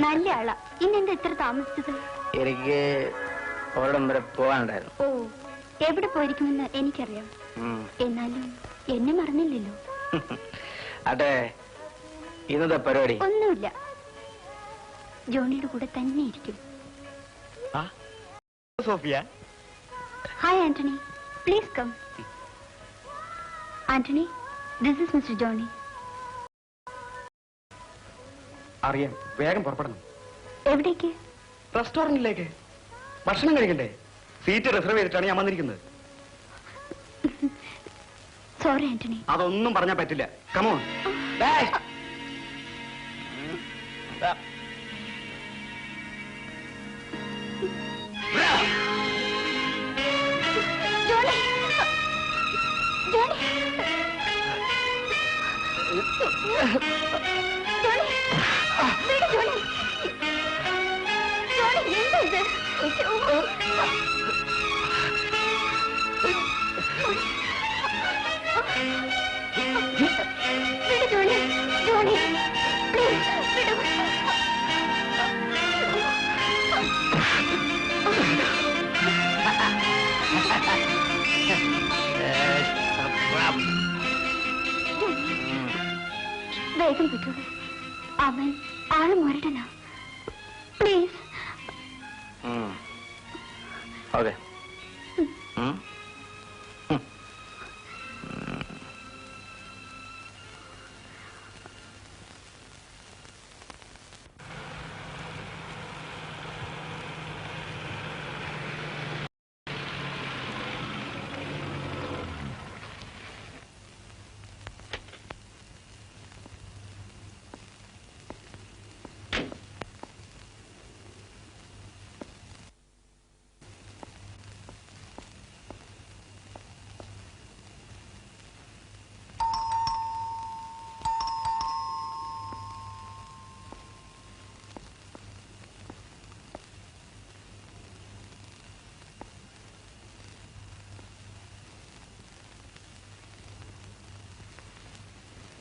നല്ല ആളാ. ഇന്നെന്താ ഇത്ര താമസിച്ചത്? എനിക്ക് ഒരിടം വരെ പോകാനുണ്ടായിരുന്നു. ഓ, എവിടെ പോയിരിക്കുമെന്ന് എനിക്കറിയാം. എന്നാലും എന്നെ മറന്നില്ലല്ലോ. അതെ, ഇന്നത്തെ പരിപാടി ഒന്നുമില്ല. ജോണിയുടെ കൂടെ തന്നെ ഇരിക്കും. Sophia. Hi Antony, please come. Antony, this is Mister Johnny. അറിയാം, വേഗം പുറപ്പെടണം. എവിടേക്ക്? റെസ്റ്റോറന്റിലേക്ക്. ഭക്ഷണം കഴിക്കണ്ടേ? സീറ്റ് റിസർവ് ചെയ്തിട്ടാണ് ഞാൻ വന്നിരിക്കുന്നത്. സോറി ആന്റണി. അതൊന്നും പറഞ്ഞാൽ പറ്റില്ല. കമോൺ. ജോണി, ജോണി, ജോണി, വിട് ജോണി. ജോണി, എന്താ ഇത്? വിട് ജോണി, ജോണി, പ്ലീസ് വിട്. വേഗം വിട്ടോളൂ. അവൻ ആള് മുരടനാ. പ്ലീസ്. ഓക്കെ.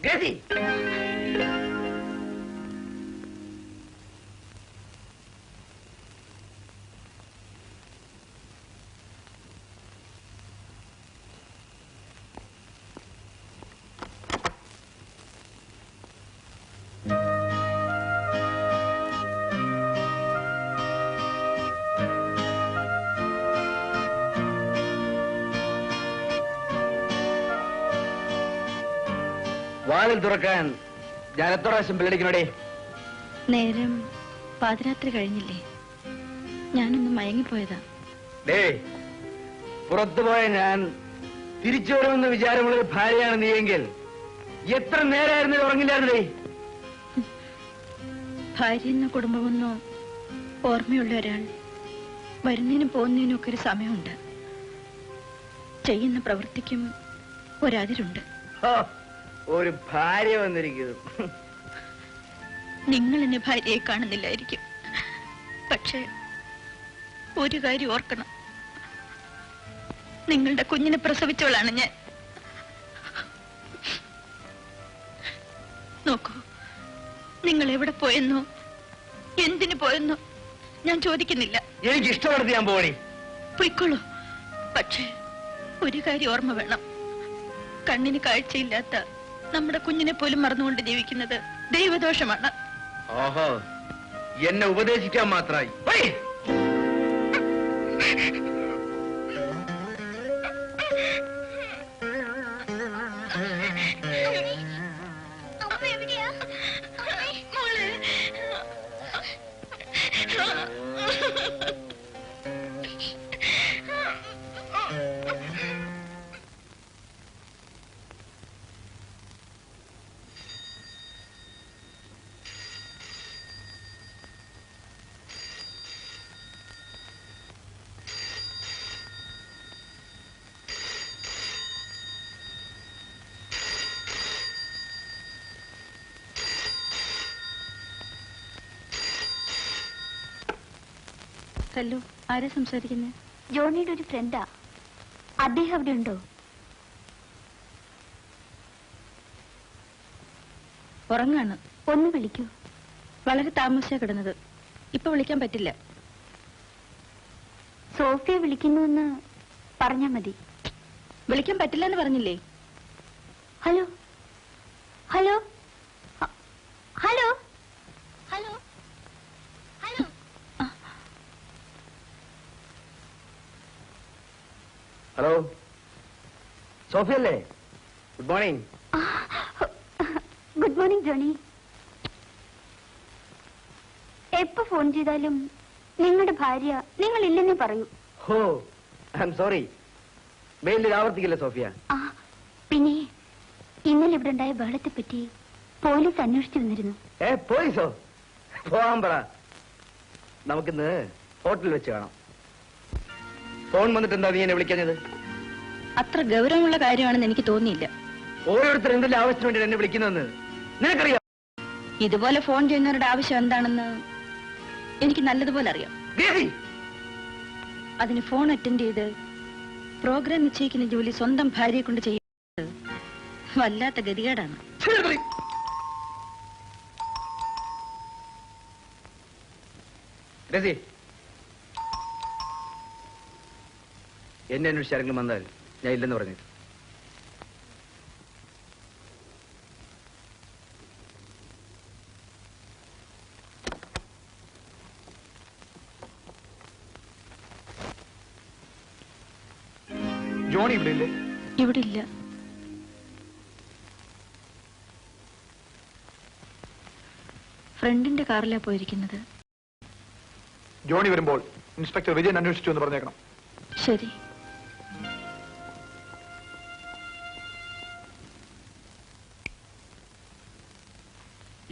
ഗ്രേസി, വാതിൽ തുറക്കാൻ ഞാൻ എത്ര പ്രാവശ്യം ബെല്ലടിക്കണോടെ? നേരം പാതിരാത്രി കഴിഞ്ഞില്ലേ? ഞാനൊന്ന് മയങ്ങിപ്പോയതാ. പുറത്തുപോയ ഞാൻ തിരിച്ചു വരുമെന്ന് വിചാരമുള്ള ഒരു ഭാര്യയാണ് നീയെങ്കിൽ എത്ര നേരമായിരുന്നു ഉറങ്ങില്ലായിരുന്നേ? ഭാര്യയെന്നോ കുടുംബമെന്നോ ഓർമ്മയുള്ള ഒരാൾ വരുന്നതിനും പോകുന്നതിനും ഒക്കെ ഒരു സമയമുണ്ട്. ചെയ്യുന്ന പ്രവൃത്തിക്കും ഒരതിരുണ്ട്. ഒരു ഭാര്യ വന്നിരിക്കുന്നു. നിങ്ങൾ എന്നെ ഭാര്യയെ കാണുന്നില്ലായിരിക്കും. പക്ഷെ ഒരു കാര്യം ഓർക്കണം, നിങ്ങളുടെ കുഞ്ഞിനെ പ്രസവിച്ചവളാണ് ഞാൻ. നോക്കൂ, നിങ്ങൾ എവിടെ പോയെന്നോ എന്തിനു പോയെന്നോ ഞാൻ ചോദിക്കുന്നില്ല. എനിക്ക് ഇഷ്ടപ്പെടുത്തി ഞാൻ പോണി. പൊയ്ക്കോളൂ. പക്ഷേ ഒരു കാര്യം ഓർമ്മ വേണം, കണ്ണിന് കാഴ്ചയില്ലാത്ത നമ്മുടെ കുഞ്ഞിനെ പോലും മറന്നുകൊണ്ട് ജീവിക്കുന്നത് ദൈവദോഷമാണ്. ഓഹോ, എന്നെ ഉപദേശിക്കാൻ മാത്രമായി. ഹലോ, ആരാ സംസാരിക്കുന്നത്? ജോണിയുടെ ഒരു ഫ്രണ്ടാ. അദ്ദേഹം അവിടെ ഉണ്ടോ? ഉറങ്ങാണ്. ഒന്ന് വിളിക്കൂ. വളരെ താമസിച്ചാ കിടന്നത്. ഇപ്പൊ വിളിക്കാൻ പറ്റില്ല. സോഫിയ വിളിക്കുന്നുവെന്ന് പറഞ്ഞാ മതി. വിളിക്കാൻ പറ്റില്ല എന്ന് പറഞ്ഞില്ലേ? Hello hello hello hello hello. Hello, സോഫിയല്ലേ? Good morning. Good morning Johnny. എപ്പോ ഫോൺ ചെയ്താലും നിങ്ങളുടെ ഭാര്യ നിങ്ങളില്ലെന്നേ പറയൂ. ഹോ, ഐ എം സോറി. മേലിൽ ആവർത്തിക്കില്ല സോഫിയ. പിന്നെ ഇന്നലെ ഇവിടെ ഉണ്ടായ ബഹളത്തെ പറ്റി പോലീസ് അന്വേഷിച്ചു വന്നിരുന്നു. പോലീസോ? പോകാൻ പറ. നമുക്കിന്ന് ഹോട്ടലിൽ വെച്ച് കാണാം. ഫോൺ വന്നിട്ട് എന്താ നീ എന്നെ വിളിക്കുന്നത്? അത്ര ഗൗരവമുള്ള കാര്യമാണെന്ന് എനിക്ക് തോന്നിയില്ല. ഓരോരുത്തർ എന്തെല്ലാം ആവശ്യത്തിന് വേണ്ടി എന്നെ വിളിക്കുന്നതെന്ന് നിനക്കറിയാം. ഇതുപോലെ ഫോൺ ചെയ്യുന്നവരുടെ ആവശ്യം എന്താണെന്ന് എനിക്ക് നല്ലതുപോലെ അറിയാം. അതിന് ഫോൺ അറ്റൻഡ് ചെയ്ത് പ്രോഗ്രാം നിശ്ചയിക്കുന്ന ജോലി സ്വന്തം ഭാര്യയെ കൊണ്ട് ചെയ്യുന്നത് വല്ലാത്ത ഗതികേടാണ്. എന്നെ അന്വേഷിച്ച് ആരെങ്കിലും വന്നാൽ ഞാൻ ഇല്ലെന്ന് പറഞ്ഞു. ജോണി ഇവിടെ ഇല്ലേ? ഇവിടെ ഇല്ല. ഫ്രണ്ടിന്റെ കാറിലാ പോയിരിക്കുന്നത്. ജോണി വരുമ്പോൾ ഇൻസ്പെക്ടർ വിജയൻ അന്വേഷിച്ചു എന്ന് പറഞ്ഞേക്കണം. ശരി.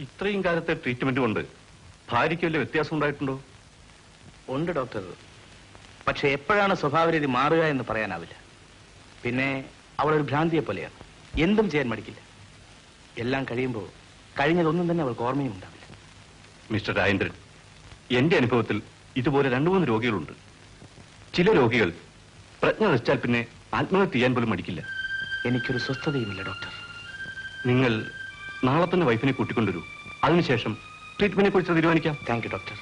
ഇത്രയും കാലത്തെ ട്രീറ്റ്മെന്റ് കൊണ്ട് ഭാര്യയ്ക്ക് വല്ല വ്യത്യാസം ഉണ്ടായിട്ടുണ്ടോ? ഉണ്ട് ഡോക്ടർ. പക്ഷെ എപ്പോഴാണ് സ്വഭാവരീതി മാറുക എന്ന് പറയാനാവില്ല. പിന്നെ അവളൊരു ഭ്രാന്തിയെ പോലെയാണ്. എന്തും ചെയ്യാൻ മടിക്കില്ല. എല്ലാം കഴിയുമ്പോൾ കഴിഞ്ഞതൊന്നും തന്നെ അവൾക്ക് ഓർമ്മയും ഉണ്ടാവില്ല. മിസ്റ്റർ രാജേന്ദ്രൻ, എന്റെ അനുഭവത്തിൽ ഇതുപോലെ 2-3 രോഗികളുണ്ട്. ചില രോഗികൾ പ്രജ്ഞ നശിച്ചാൽ പിന്നെ ആത്മഹത്യ ചെയ്യാൻ പോലും മടിക്കില്ല. എനിക്കൊരു സ്വസ്ഥതയുമില്ല ഡോക്ടർ. നിങ്ങൾ നാളെ തന്നെ വൈഫിനെ കൂട്ടിക്കൊണ്ടുവരൂ. അതിനുശേഷം ട്രീറ്റ്മെന്റിനെ കുറിച്ച് തീരുമാനിക്കാം. Thank you doctor.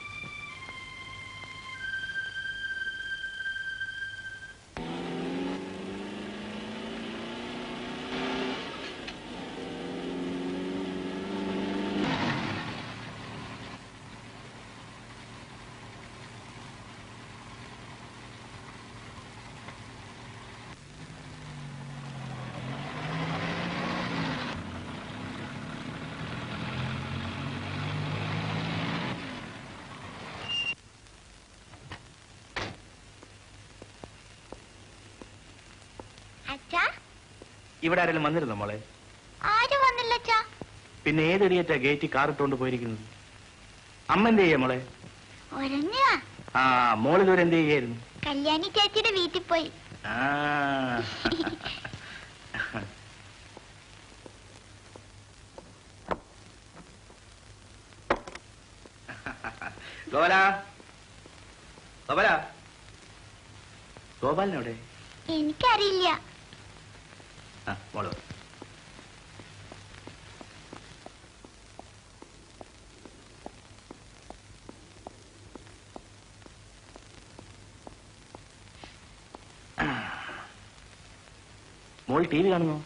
ഇവിടെ ആരെങ്കിലും വന്നിരുന്നോ മോളെ? ആരും വന്നില്ല അച്ഛാ. പിന്നെ ഏതെടിയറ്റാ ഗേറ്റ് കാറിട്ടുകൊണ്ട് പോയിരിക്കുന്നത്? അമ്മ എന്ത് ചെയ്യാ മോളെ? ആ, മോളിതുവരെ എന്ത് ചെയ്യായിരുന്നു? കല്യാണി ചേച്ചിയുടെ വീട്ടിൽ പോയി. ഗോപാല, ഗോപാല, ഗോപാലിനെവിടെ? എനിക്കറിയില്ല. മോള് മോൾ ടി വി കാണുന്നു.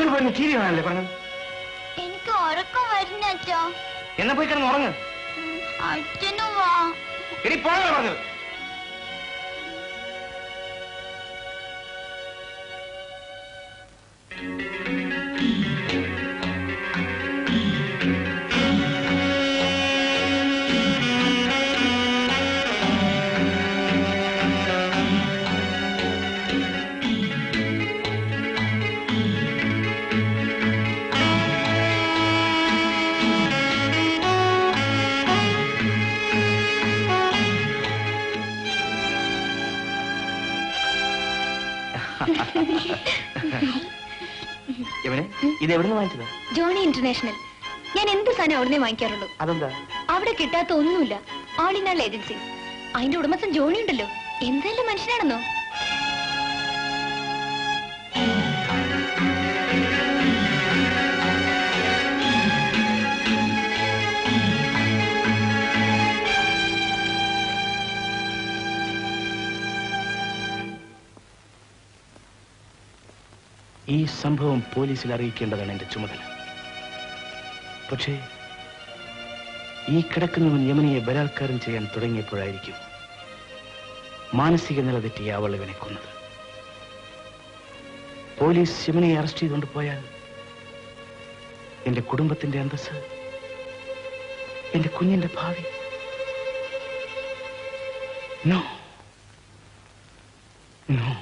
ഇന്നലെ പറഞ്ഞ ടി വി കാണാനല്ലേ പറഞ്ഞത്? എനിക്ക് ഉറക്കം വരുന്ന അച്ഛാ. എന്നാ പോയി കിടന്ന് ഉറങ്ങ്. അച്ഛനും വാ. എടി പോകാൻ പറഞ്ഞത്. ഇത് എവിടുന്ന് വാങ്ങിച്ചത്? Johnny international. ഞാൻ എന്ത് സാധനം അവിടുന്ന് വാങ്ങിക്കാറുള്ളൂ. അതെന്താ? അവിടെ കിട്ടാത്ത ഒന്നുമില്ല. All in all agency. അതിന്റെ ഉടമസ്ഥൻ ജോണി ഉണ്ടല്ലോ, എന്തെല്ലാം മനുഷ്യനാണെന്നോ. ഈ സംഭവം പോലീസിൽ അറിയിക്കേണ്ടതാണ് എന്റെ ചുമതല. പക്ഷേ ഈ കിടക്കുന്നവൻ യമനിയെ ബലാത്കാരം ചെയ്യാൻ തുടങ്ങിയപ്പോഴായിരിക്കും മാനസിക നില തെറ്റിയ അവൾ ഇവനെ കൊന്നത്. പോലീസ് യമനിയെ അറസ്റ്റ് ചെയ്തുകൊണ്ട് പോയാൽ എന്റെ കുടുംബത്തിന്റെ അന്തസ്സ്, എന്റെ കുഞ്ഞിന്റെ ഭാവി. No no.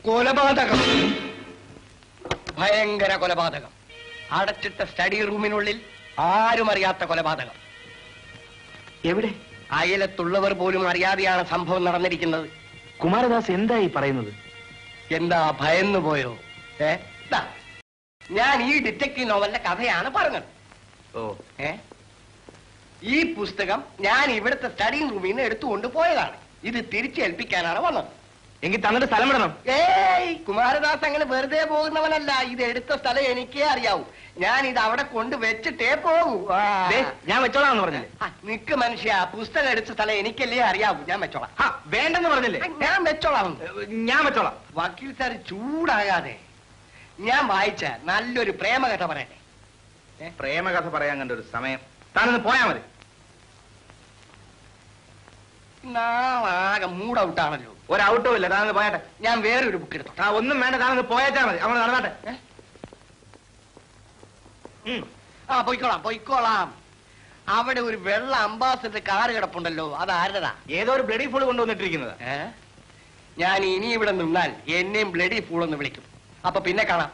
കൊലപാതകം, ഭയങ്കര കൊലപാതകം. അടച്ചിട്ട സ്റ്റഡി റൂമിനുള്ളിൽ ആരും അറിയാത്ത കൊലപാതകം. എവിടെ? അയലത്തുള്ളവർ പോലും അറിയാതെയാണ് സംഭവം നടന്നിരിക്കുന്നത്. കുമാരദാസ് എന്തായി പറയുന്നത്? എന്താ ഭയന്നു പോയോ? ഞാൻ ഈ ഡിറ്റക്റ്റീവ് നോവലിന്റെ കഥയാണ് പറഞ്ഞത്. ഈ പുസ്തകം ഞാൻ ഇവിടുത്തെ സ്റ്റഡി റൂമിൽ നിന്ന് എടുത്തുകൊണ്ട് പോയതാണ്. ഇത് തിരിച്ചേൽപ്പിക്കാനാണ് വന്നത്. എങ്കിൽ തന്നിട്ട് സ്ഥലം വിടണം. ഏയ്, കുമാരദാസ് അങ്ങനെ വെറുതെ പോകുന്നവനല്ല. ഇത് എടുത്ത സ്ഥലം എനിക്കേ അറിയാവൂ. ഞാൻ ഇത് അവിടെ കൊണ്ട് വെച്ചിട്ടേ പോകൂ. ഞാൻ വെച്ചോളാം പറഞ്ഞില്ലേ? നിക്ക് മനുഷ്യ, പുസ്തകം എടുത്ത സ്ഥലം എനിക്കല്ലേ അറിയാവൂ. ഞാൻ വെച്ചോളാം. വേണ്ടെന്ന് പറഞ്ഞില്ലേ? ഞാൻ വെച്ചോളാം. ഞാൻ വെച്ചോളാം. വക്കീൽ സാർ ചൂടാകാതെ, ഞാൻ വായിച്ച നല്ലൊരു പ്രേമകഥ പറയട്ടെ. പ്രേമകഥ പറയാൻ കണ്ടൊരു സമയം. താനൊന്ന് പോയാ മതി. നാളാകെ മൂഡ് ഔട്ടാണല്ലോ. ഒരൗട്ടും ഇല്ല. താനൊന്ന് പോയാട്ടെ. ഞാൻ വേറൊരു ബുക്ക് എടുത്തു. ഒന്നും വേണ്ട, താനൊന്ന് പോയാച്ചാ മതി. അവൾ നടന്നാട്ടെ. പൊയ്ക്കോളാം പൊയ്ക്കോളാം. അവിടെ ഒരു വെള്ള അംബാസഡർ കാറ് കിടപ്പുണ്ടല്ലോ, അത് ആരുടേതാ? ഏതോ ഒരു ബ്ലഡി ഫുൾ കൊണ്ടുവന്നിട്ടിരിക്കുന്നത്. ഞാൻ ഇനി ഇവിടെ നിന്നാൽ എന്നെയും ബ്ലഡി ഫൂൾ എന്ന് വിളിക്കും. അപ്പൊ പിന്നെ കാണാം.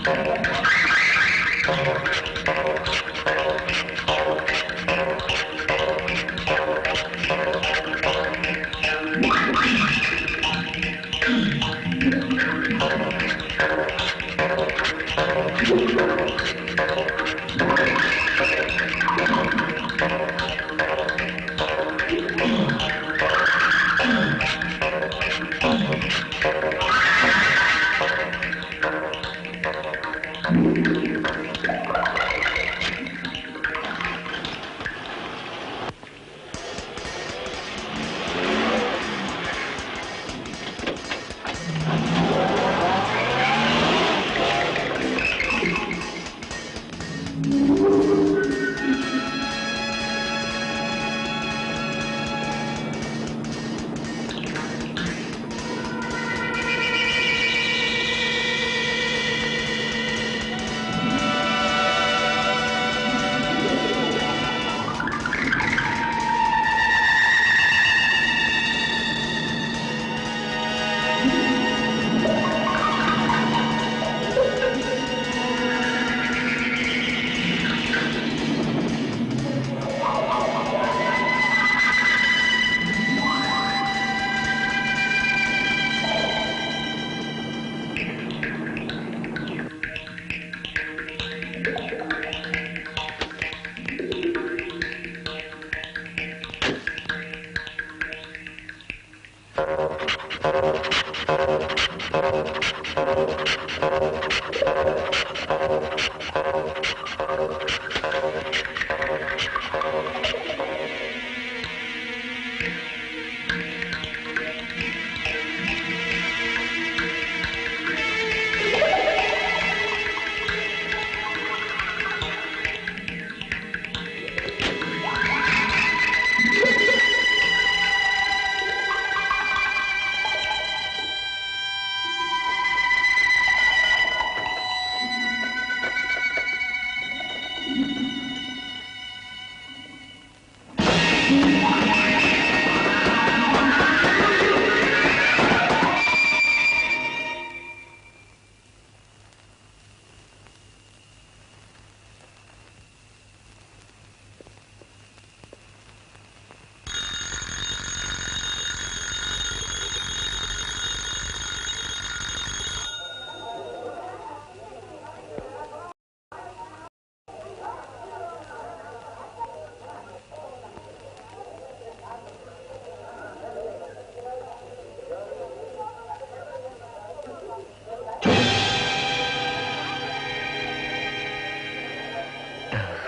Thank you.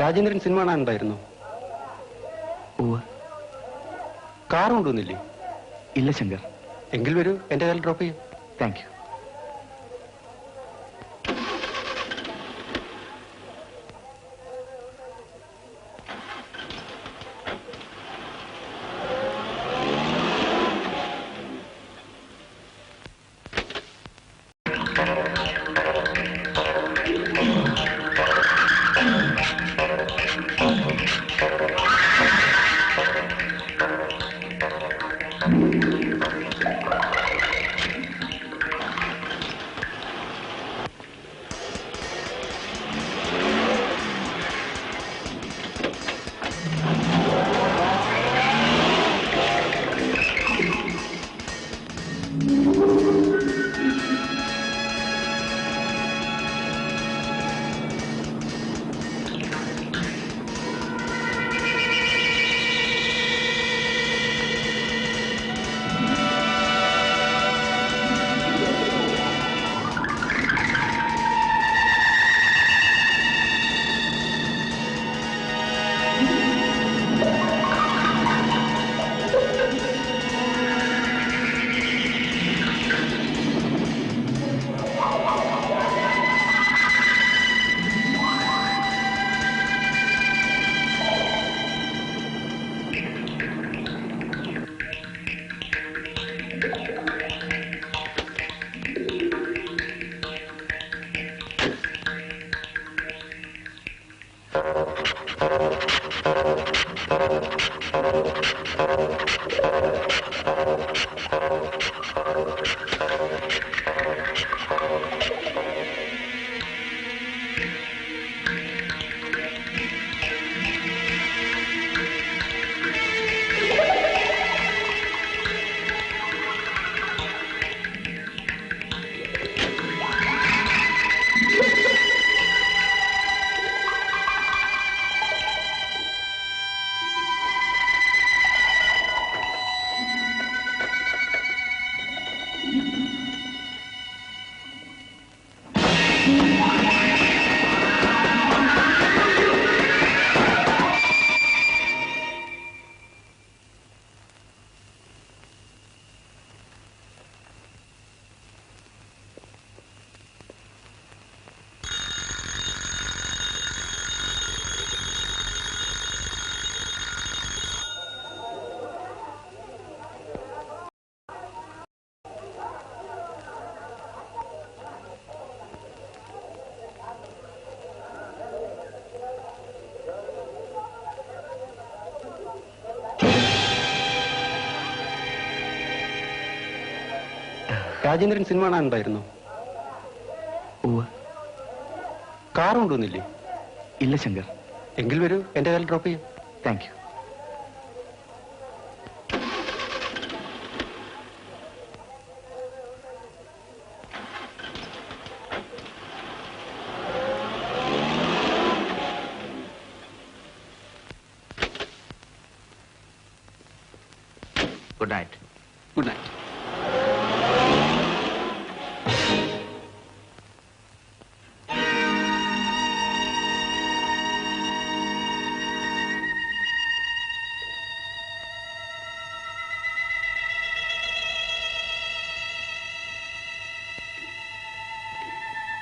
രാജേന്ദ്രൻ സിനിമ കാണാനുണ്ടായിരുന്നു. കാർ കൊണ്ടുവന്നില്ലേ? ഇല്ല ശങ്കർ. എങ്കിൽ വരൂ, എന്റെ കയ്യിൽ ഡ്രോപ്പ് ചെയ്യും. Thank you. രാജേന്ദ്രൻ സിനിമ കാണാനുണ്ടായിരുന്നു. കാർ കൊണ്ടുവന്നില്ലേ? ഇല്ല ശങ്കർ. എങ്കിൽ വരൂ, എന്റെ കയ്യിൽ ഡ്രോപ്പ് ചെയ്യും. Thank you. Good night. Good night.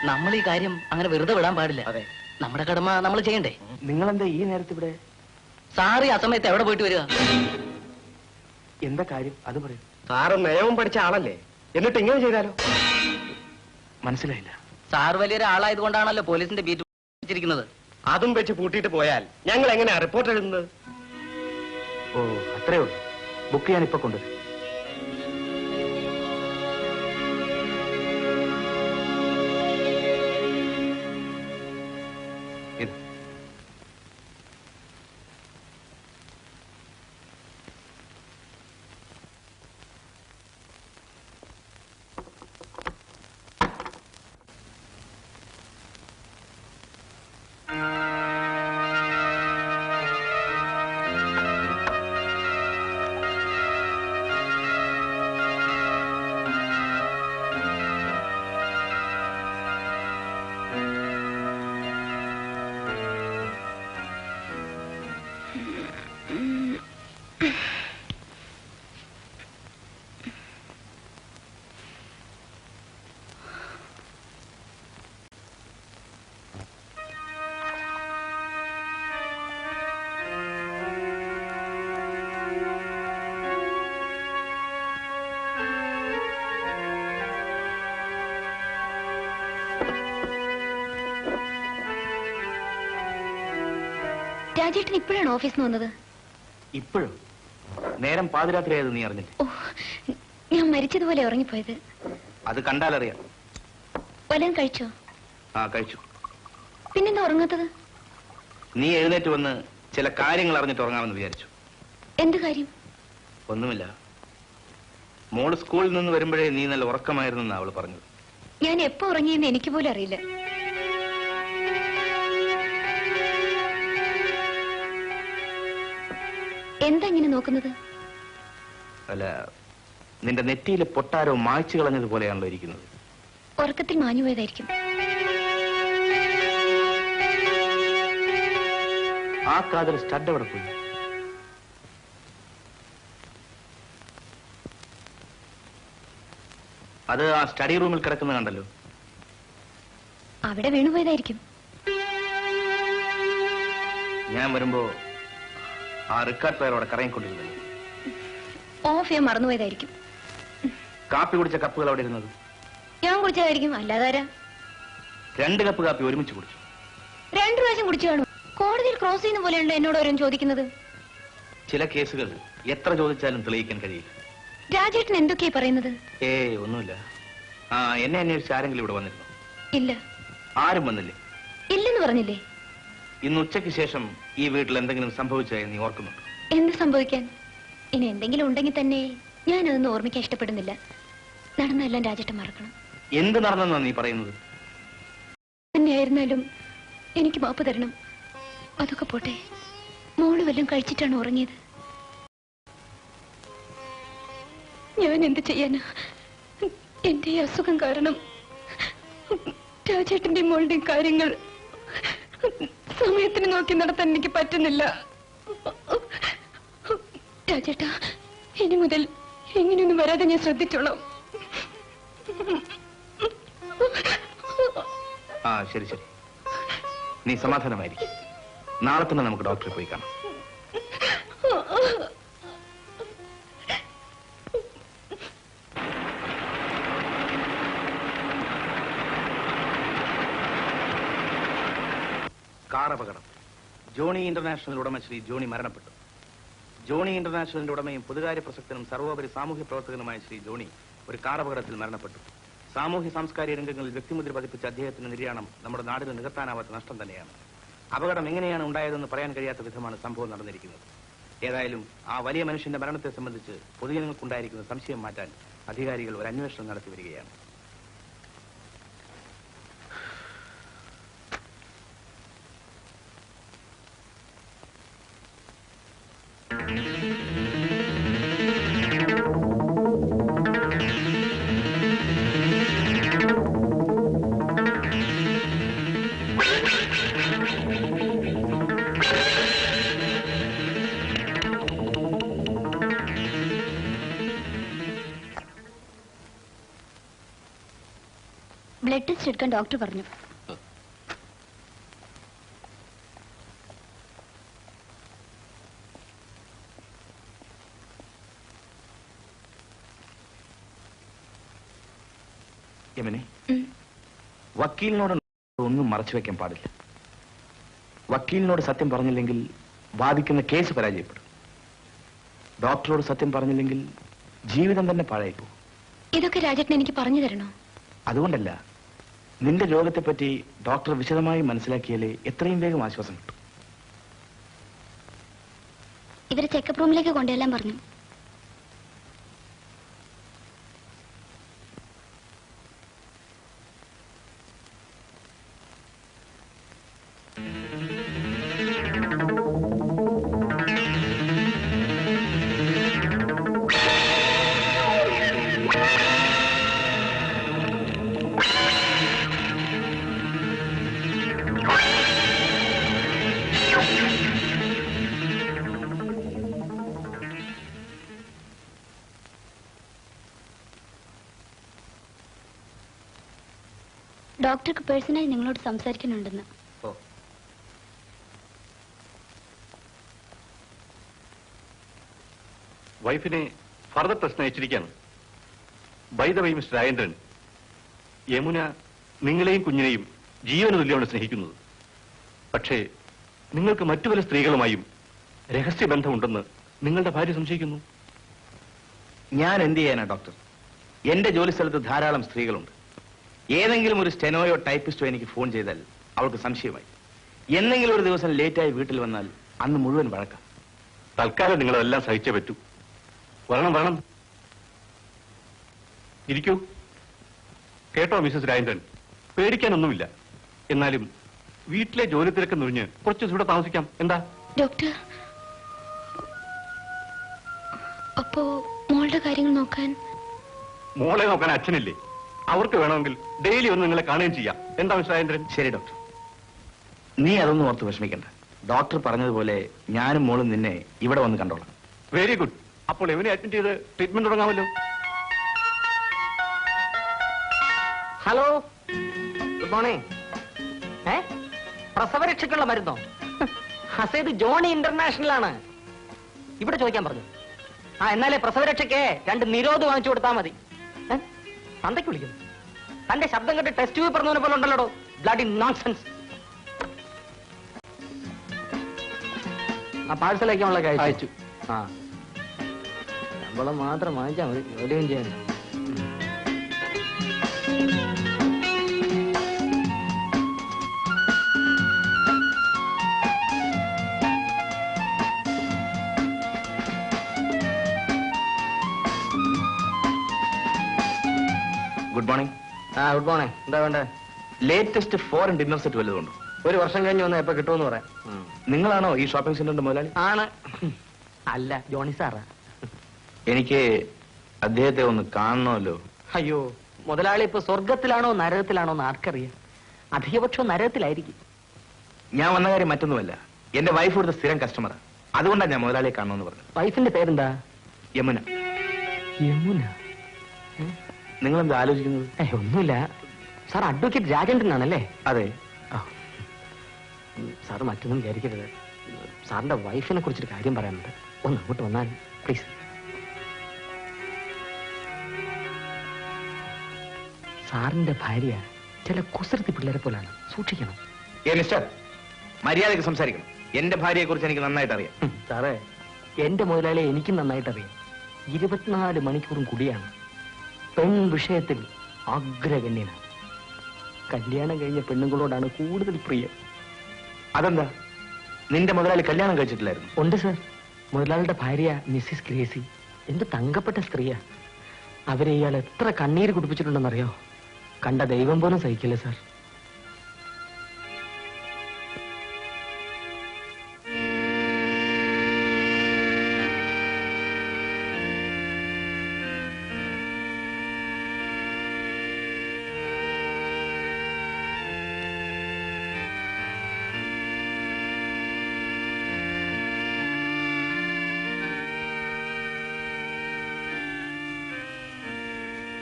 നമ്മൾ ഈ കാര്യം അങ്ങനെ വെറുതെ വിടാൻ പാടില്ല. അതെ, നമ്മുടെ കടമ നമ്മൾ ചെയ്യണ്ടേ? നിങ്ങളെന്താ ഈ നേരത്തെ ഇവിടെ? സാറി ആ സമയത്ത് എവിടെ പോയിട്ട് വരിക? എന്താ കാര്യം അത് പറയൂ. സാറ് നിയമം പഠിച്ച ആളല്ലേ, എന്നിട്ട് ഇങ്ങനെ ചെയ്താലോ? മനസ്സിലായില്ല. സാർ വലിയൊരാളായത് കൊണ്ടാണല്ലോ പോലീസിന്റെ ബീറ്റ് വെച്ചിരിക്കുന്നത്. അതും വെച്ച് പൂട്ടിയിട്ട് പോയാൽ ഞങ്ങൾ എങ്ങനെയാ റിപ്പോർട്ട് എഴുതുന്നത്? ഓ, അത്രേ ഉള്ളൂ. ബുക്ക് ചെയ്യാൻ ഇപ്പൊ കൊണ്ടുവരും. ഇത് രാജേട്ടൻ ഇപ്പോഴാണ് ഓഫീസിൽ നിന്ന് വന്നത്? ഇപ്പോഴും നേരം പാതിരാത്രിയായത് നീ അറിഞ്ഞില്ലേ? ഓ, ഞാൻ മരിച്ചതുപോലെ ഉറങ്ങിപ്പോയത്. അത് കണ്ടാലറിയാം. വല്ലതും കഴിച്ചോ? ആ, കഴിച്ചു. പിന്നെന്താ ഉറങ്ങാത്തത്? നീ എഴുന്നേറ്റ് വന്ന് ചില കാര്യങ്ങൾ അറിഞ്ഞിട്ട് ഉറങ്ങാമെന്ന് വിചാരിച്ചു. എന്ത് കാര്യം? ഒന്നുമില്ല. മോള് സ്കൂളിൽ നിന്ന് വരുമ്പോഴേ നീ നല്ല ഉറക്കമായിരുന്നു അവള് പറഞ്ഞത്. ഞാൻ എപ്പോ ഉറങ്ങിയെന്ന് എനിക്ക് പോലും അറിയില്ല. എന്താ ഇങ്ങനെ നോക്കുന്നത്? അല്ല, നിന്റെ നെറ്റിയിൽ പൊട്ടാരോ മായ്ച്ചു കളഞ്ഞതുപോലെയാണല്ലോ ഇരിക്കുന്നത്. ഉറക്കത്തിൽ മാഞ്ഞുപോയതായിരിക്കും. ആ കാതിൽ സ്റ്റഡ് എവിടെ പോയി? അത് ആ സ്റ്റഡി റൂമിൽ കിടക്കുന്ന കണ്ടല്ലോ. അവിടെ വീണുപോയതായിരിക്കും. ഞാൻ വരുമ്പോ ആ റിക്കാർഡ് പ്ലെയർ അവിടെ കറങ്ങിക്കൊണ്ടിരുന്നത്. ഓഫ് ചെയ്യാൻ മറന്നുപോയതായിരിക്കും. കാപ്പി കുടിച്ച കപ്പുകൾ അവിടെ ഇരുന്നത് ഞാൻ കുടിച്ചതായിരിക്കും. അല്ലാതാരാ? 2 കപ്പ് കാപ്പി ഒരുമിച്ച് കുടിച്ചു. 2 പ്രാവശ്യം കുടിച്ചു കാണും. കോടതിയിൽ ക്രോസ് ചെയ്യുന്ന പോലെയാണല്ലോ എന്നോട് ഓരോന്ന് ചോദിക്കുന്നത്. ചില കേസുകൾ എത്ര ചോദിച്ചാലും തെളിയിക്കാൻ കഴിയില്ല. രാജേട്ടൻ എന്തൊക്കെയാ പറയുന്നത്? ഒന്നുമില്ല. ആ, എന്നെ അന്വേഷിച്ച് ആരെങ്കിലും ഇവിടെ വന്നിരുന്നു? ഇല്ല. ആരും വന്നില്ലേ? ഇല്ലെന്ന് പറഞ്ഞില്ലേ? ഇന്ന് ഉച്ചയ്ക്ക് ശേഷം ഈ വീട്ടിൽ എന്തെങ്കിലും സംഭവിച്ചായി നീ ഓർക്കുന്നുണ്ടോ? എന്ത് സംഭവിക്കാൻ? ഇനി എന്തെങ്കിലും ഉണ്ടെങ്കിൽ തന്നെ ഞാനതൊന്നും ഓർമ്മിക്കാൻ ഇഷ്ടപ്പെടുന്നില്ല. നടന്നെല്ലാം രാജേട്ടൻ മറക്കണം. എന്ത് നടന്നെന്നാ നീ പറയുന്നത്? തന്നെയായിരുന്നാലും എനിക്ക് മാപ്പ് തരണം. അതൊക്കെ പോട്ടെ, മോള് വല്ലതും കഴിച്ചിട്ടാണ് ഉറങ്ങിയത്. ഞാൻ എന്ത് ചെയ്യാനാ? എന്റെ ഈ അസുഖം കാരണം രാജേട്ടന്റെ മോളുടെയും കാര്യങ്ങൾ സമയത്തിന് നോക്കി നടത്താൻ എനിക്ക് പറ്റുന്നില്ല. രാജേട്ടാ, ഇനി മുതൽ എങ്ങനെയൊന്നും വരാതെ ഞാൻ ശ്രദ്ധിച്ചോളാം. ആ, ശരി ശരി, നീ സമാധാനമായിരിക്കും. നാളെ തന്നെ നമുക്ക് ഡോക്ടറെ പോയി കാണാം. കാർ അപകടം. ജോണി ഇന്റർനാഷണൽ ഉടമ ശ്രീ ജോണി മരണപ്പെട്ടു. ജോണി ഇന്റർനാഷണലിന്റെ ഉടമയും പൊതുകാര്യ പ്രസക്തനും സർവോപരി സാമൂഹ്യ പ്രവർത്തകനുമായ ശ്രീ ജോണി ഒരു കാർ അപകടത്തിൽ മരണപ്പെട്ടു. സാമൂഹ്യ സാംസ്കാരിക രംഗങ്ങളിൽ വ്യക്തിമുദ്ര പതിപ്പിച്ച അദ്ദേഹത്തിന്റെ നിര്യാണം നമ്മുടെ നാടിന് നികത്താനാവാത്ത നഷ്ടം തന്നെയാണ്. അപകടം എങ്ങനെയാണ് ഉണ്ടായതെന്ന് പറയാൻ കഴിയാത്ത വിധമാണ് സംഭവം നടന്നിരിക്കുന്നത്. ഏതായാലും ആ വലിയ മനുഷ്യന്റെ മരണത്തെ സംബന്ധിച്ച് പൊതുജനങ്ങൾക്കുണ്ടായിരിക്കുന്ന സംശയം മാറ്റാൻ അധികാരികൾ ഒരു അന്വേഷണം നടത്തി വരികയാണ്. ബ്ലഡ് ടെസ്റ്റ് എടുക്കാൻ ഡോക്ടർ പറഞ്ഞു. യമനെ, വക്കീലിനോട് ഒന്നും മറച്ചു വെക്കാൻ പാടില്ല. വക്കീലിനോട് സത്യം പറഞ്ഞില്ലെങ്കിൽ വാദിക്കുന്ന കേസ് പരാജയപ്പെടും. ഡോക്ടറോട് സത്യം പറഞ്ഞില്ലെങ്കിൽ ജീവിതം തന്നെ പാഴായിപ്പോ. ഇതൊക്കെ രാജേട്ടൻ എനിക്ക് പറഞ്ഞു തരണോ? അതുകൊണ്ടല്ല, നിന്റെ രോഗത്തെപ്പറ്റി ഡോക്ടർ വിശദമായി മനസ്സിലാക്കിയാലേ എത്രയും വേഗം ആശ്വാസം കിട്ടും. ഇവരെ ചെക്കപ്പ് റൂമിലേക്ക് കൊണ്ടുവരാൻ പറഞ്ഞു. ഡോക്ടർക്ക് പേഴ്സണലി നിങ്ങളോട് സംസാരിക്കാനുണ്ടെന്ന്. ഓ, വൈഫിനെ ഫർദർ ടെസ്റ്റിന് അയച്ചിരിക്കുകയാണ്. By the way mister Rajendran, Yamuna നിങ്ങളെയും കുഞ്ഞിനെയും ജീവന തുല്യമാണ് സ്നേഹിക്കുന്നത്. പക്ഷേ നിങ്ങൾക്ക് മറ്റു പല സ്ത്രീകളുമായും രഹസ്യബന്ധമുണ്ടെന്ന് നിങ്ങളുടെ ഭാര്യ സംശയിക്കുന്നു. ഞാൻ എന്ത് ചെയ്യാനാ ഡോക്ടർ? എന്റെ ജോലി സ്ഥലത്ത് ധാരാളം സ്ത്രീകളുണ്ട്. ഏതെങ്കിലും ഒരു സ്റ്റെനോയോ ടൈപ്പിസ്റ്റോ എനിക്ക് ഫോൺ ചെയ്താൽ അവൾക്ക് സംശയമായി. എന്തെങ്കിലും ഒരു ദിവസം ലേറ്റായി വീട്ടിൽ വന്നാൽ അന്ന് മുഴുവൻ വഴക്കാം. തൽക്കാലം നിങ്ങളതെല്ലാം സഹിച്ചേ പറ്റൂ. വരണം. ഇരിക്കൂ. കേട്ടോ മിസ്സസ് രാജേന്ദ്രൻ, പേടിക്കാനൊന്നുമില്ല. എന്നാലും വീട്ടിലെ ജോലി തിരക്ക് നുറിഞ്ഞ് കുറച്ച് ദിവസം ഇവിടെ താമസിക്കാം. എന്താ? ഡോക്ടർ, അപ്പോ മോളുടെ കാര്യങ്ങൾ നോക്കാൻ? മോളെ നോക്കാൻ അച്ഛനില്ലേ? അവർക്ക് വേണമെങ്കിൽ ഡെയിലി ഒന്ന് നിങ്ങളെ കാണുകയും ചെയ്യാം. എന്താ മിസ്റ്റർ രാജേന്ദ്രൻ? ശരി ഡോക്ടർ, നീ അതൊന്നും ഓർത്ത് വിഷമിക്കണ്ട. ഡോക്ടർ പറഞ്ഞതുപോലെ ഞാനും മോളും നിന്നെ ഇവിടെ വന്ന് കണ്ടോളാം. Very good. അപ്പോൾ എവനെ അഡ്മിറ്റ് ചെയ്ത് ട്രീറ്റ്മെന്റ് തുടങ്ങാമല്ലോ. Hello, good morning. പ്രസവരക്ഷയ്ക്കുള്ള മരുന്നോ? ഹസേത് ജോണി ഇന്റർനാഷണൽ ആണ്. ഇവിടെ ചോദിക്കാൻ പറഞ്ഞു. എന്നാലേ പ്രസവരക്ഷയ്ക്ക് 2 നിരോധ് വാങ്ങിച്ചു കൊടുത്താൽ മതി. തന്തയ്ക്ക് വിളിക്കുന്നു. തന്റെ ശബ്ദം കേട്ട് ടെസ്റ്റ് ട്യൂബ് പറഞ്ഞതിനെ പോലെ ഉണ്ടല്ലോ. Bloody nonsense. ആ പാഴ്സൽ അയക്കാനുള്ള അയച്ചു. ശമ്പളം മാത്രം വാങ്ങിച്ചാൽ മതി, ജോലിയും ചെയ്യാൻ. Good morning. Good morning. എന്താ വേണ്ടേ? ലേറ്റസ്റ്റ് ഫോറിൻ ഡിന്നർ സെറ്റ് വല്ലതുണ്ടോ? 1 വർഷം കഴിഞ്ഞ് വന്ന് എപ്പോ കിട്ടുമെന്ന് പറയാം. നിങ്ങളാണോ ഈ ഷോപ്പിംഗ് സെന്ററിന്റെ മുതലാളി? ആണ്. അല്ല, ജോണി സാറാ. എനിക്ക് അദ്ദേഹത്തെ ഒന്ന് കാണണമല്ലോ. അയ്യോ, മുതലാളി ഇപ്പൊ സ്വർഗത്തിലാണോ നരകത്തിലാണോ എന്ന് ആർക്കറിയാം. അധികപക്ഷം നരകത്തിലായിരിക്കും. ഞാൻ വന്ന കാര്യം മറ്റൊന്നുമല്ല. എന്റെ വൈഫ് ഇവിടുത്തെ സ്ഥിരം കസ്റ്റമറാ. അതുകൊണ്ടാണ് ഞാൻ മുതലാളിയെ കാണണമെന്ന് പറഞ്ഞത്. വൈഫിന്റെ പേരെന്താ? യമുന. യമുന? നിങ്ങൾ എന്താ ആലോചിക്കുന്നത്? ഒന്നുമില്ല സാർ. അഡ്വക്കേറ്റ് രാജേന്ദ്രൻ ആണല്ലേ? അതെ. സാർ മറ്റൊന്നും വിചാരിക്കരുത്. സാറിന്റെ വൈഫിനെ കുറിച്ചൊരു കാര്യം പറയാനുണ്ട്. ഒന്ന് അങ്ങോട്ട് വന്നാൽ പ്ലീസ്. സാറിന്റെ ഭാര്യ ചില കുസൃതി പിള്ളേരെ പോലാണ്. സൂക്ഷിക്കണം. മിസ്റ്റർ, മര്യാദയ്ക്ക് സംസാരിക്കണം. എന്റെ ഭാര്യയെ കുറിച്ച് എനിക്ക് നന്നായിട്ട് അറിയാം. സാറേ, എന്റെ മുതലാളിയെ എനിക്കും നന്നായിട്ട് അറിയാം. 24 മണിക്കൂറും കുടിയാണ്. പെൺ വിഷയത്തിൽ അഗ്രഗണ്യനാണ്. കല്യാണം കഴിഞ്ഞ പെണ്ണുങ്ങളോടാണ് കൂടുതൽ പ്രിയം. അതെന്താ? നിന്റെ മുതലാളി കല്യാണം കഴിച്ചിട്ടില്ലായിരുന്നു? ഉണ്ട് സാർ. മുതലാളിയുടെ ഭാര്യ മിസ്സിസ് ഗ്രേസി എന്ത് തങ്കപ്പെട്ട സ്ത്രീയാ. അവരെ ഇയാൾ എത്ര കണ്ണീര് കുടിപ്പിച്ചിട്ടുണ്ടെന്നറിയോ? കണ്ട ദൈവം പോലും സഹിക്കില്ല സാർ.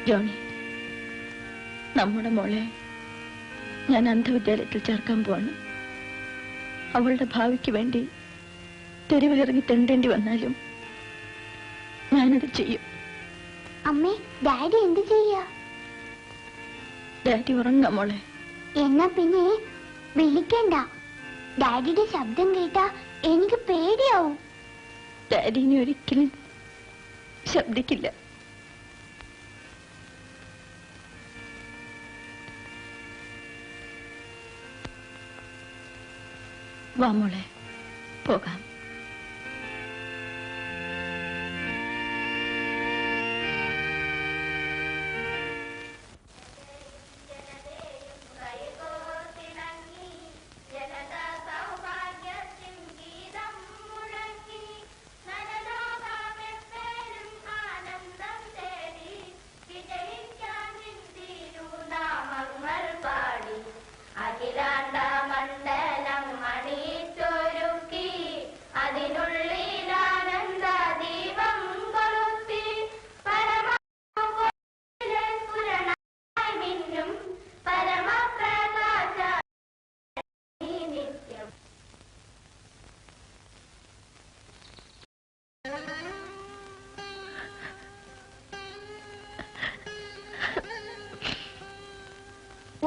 ജോണി, നമ്മുടെ മോളെ ഞാൻ അന്ധവിദ്യാലയത്തിൽ ചേർക്കാൻ പോവാണ്. അവളുടെ ഭാവിക്ക് വേണ്ടി തെരുവിലിറങ്ങി തെണ്ടേണ്ടി വന്നാലും ഞാനത് ചെയ്യും. അമ്മേ, ഡാഡി എന്ത് ചെയ്യാ? ഡാഡി ഉറങ്ങാം മോളെ. എന്നാ പിന്നെ വിളിക്കണ്ട. ഡാഡിയുടെ ശബ്ദം കേട്ടാ എനിക്ക് പേടിയാവും. ഡാഡി ഇനി ഒരിക്കലും ശബ്ദിക്കില്ല. വാ മോളെ, പോകാം.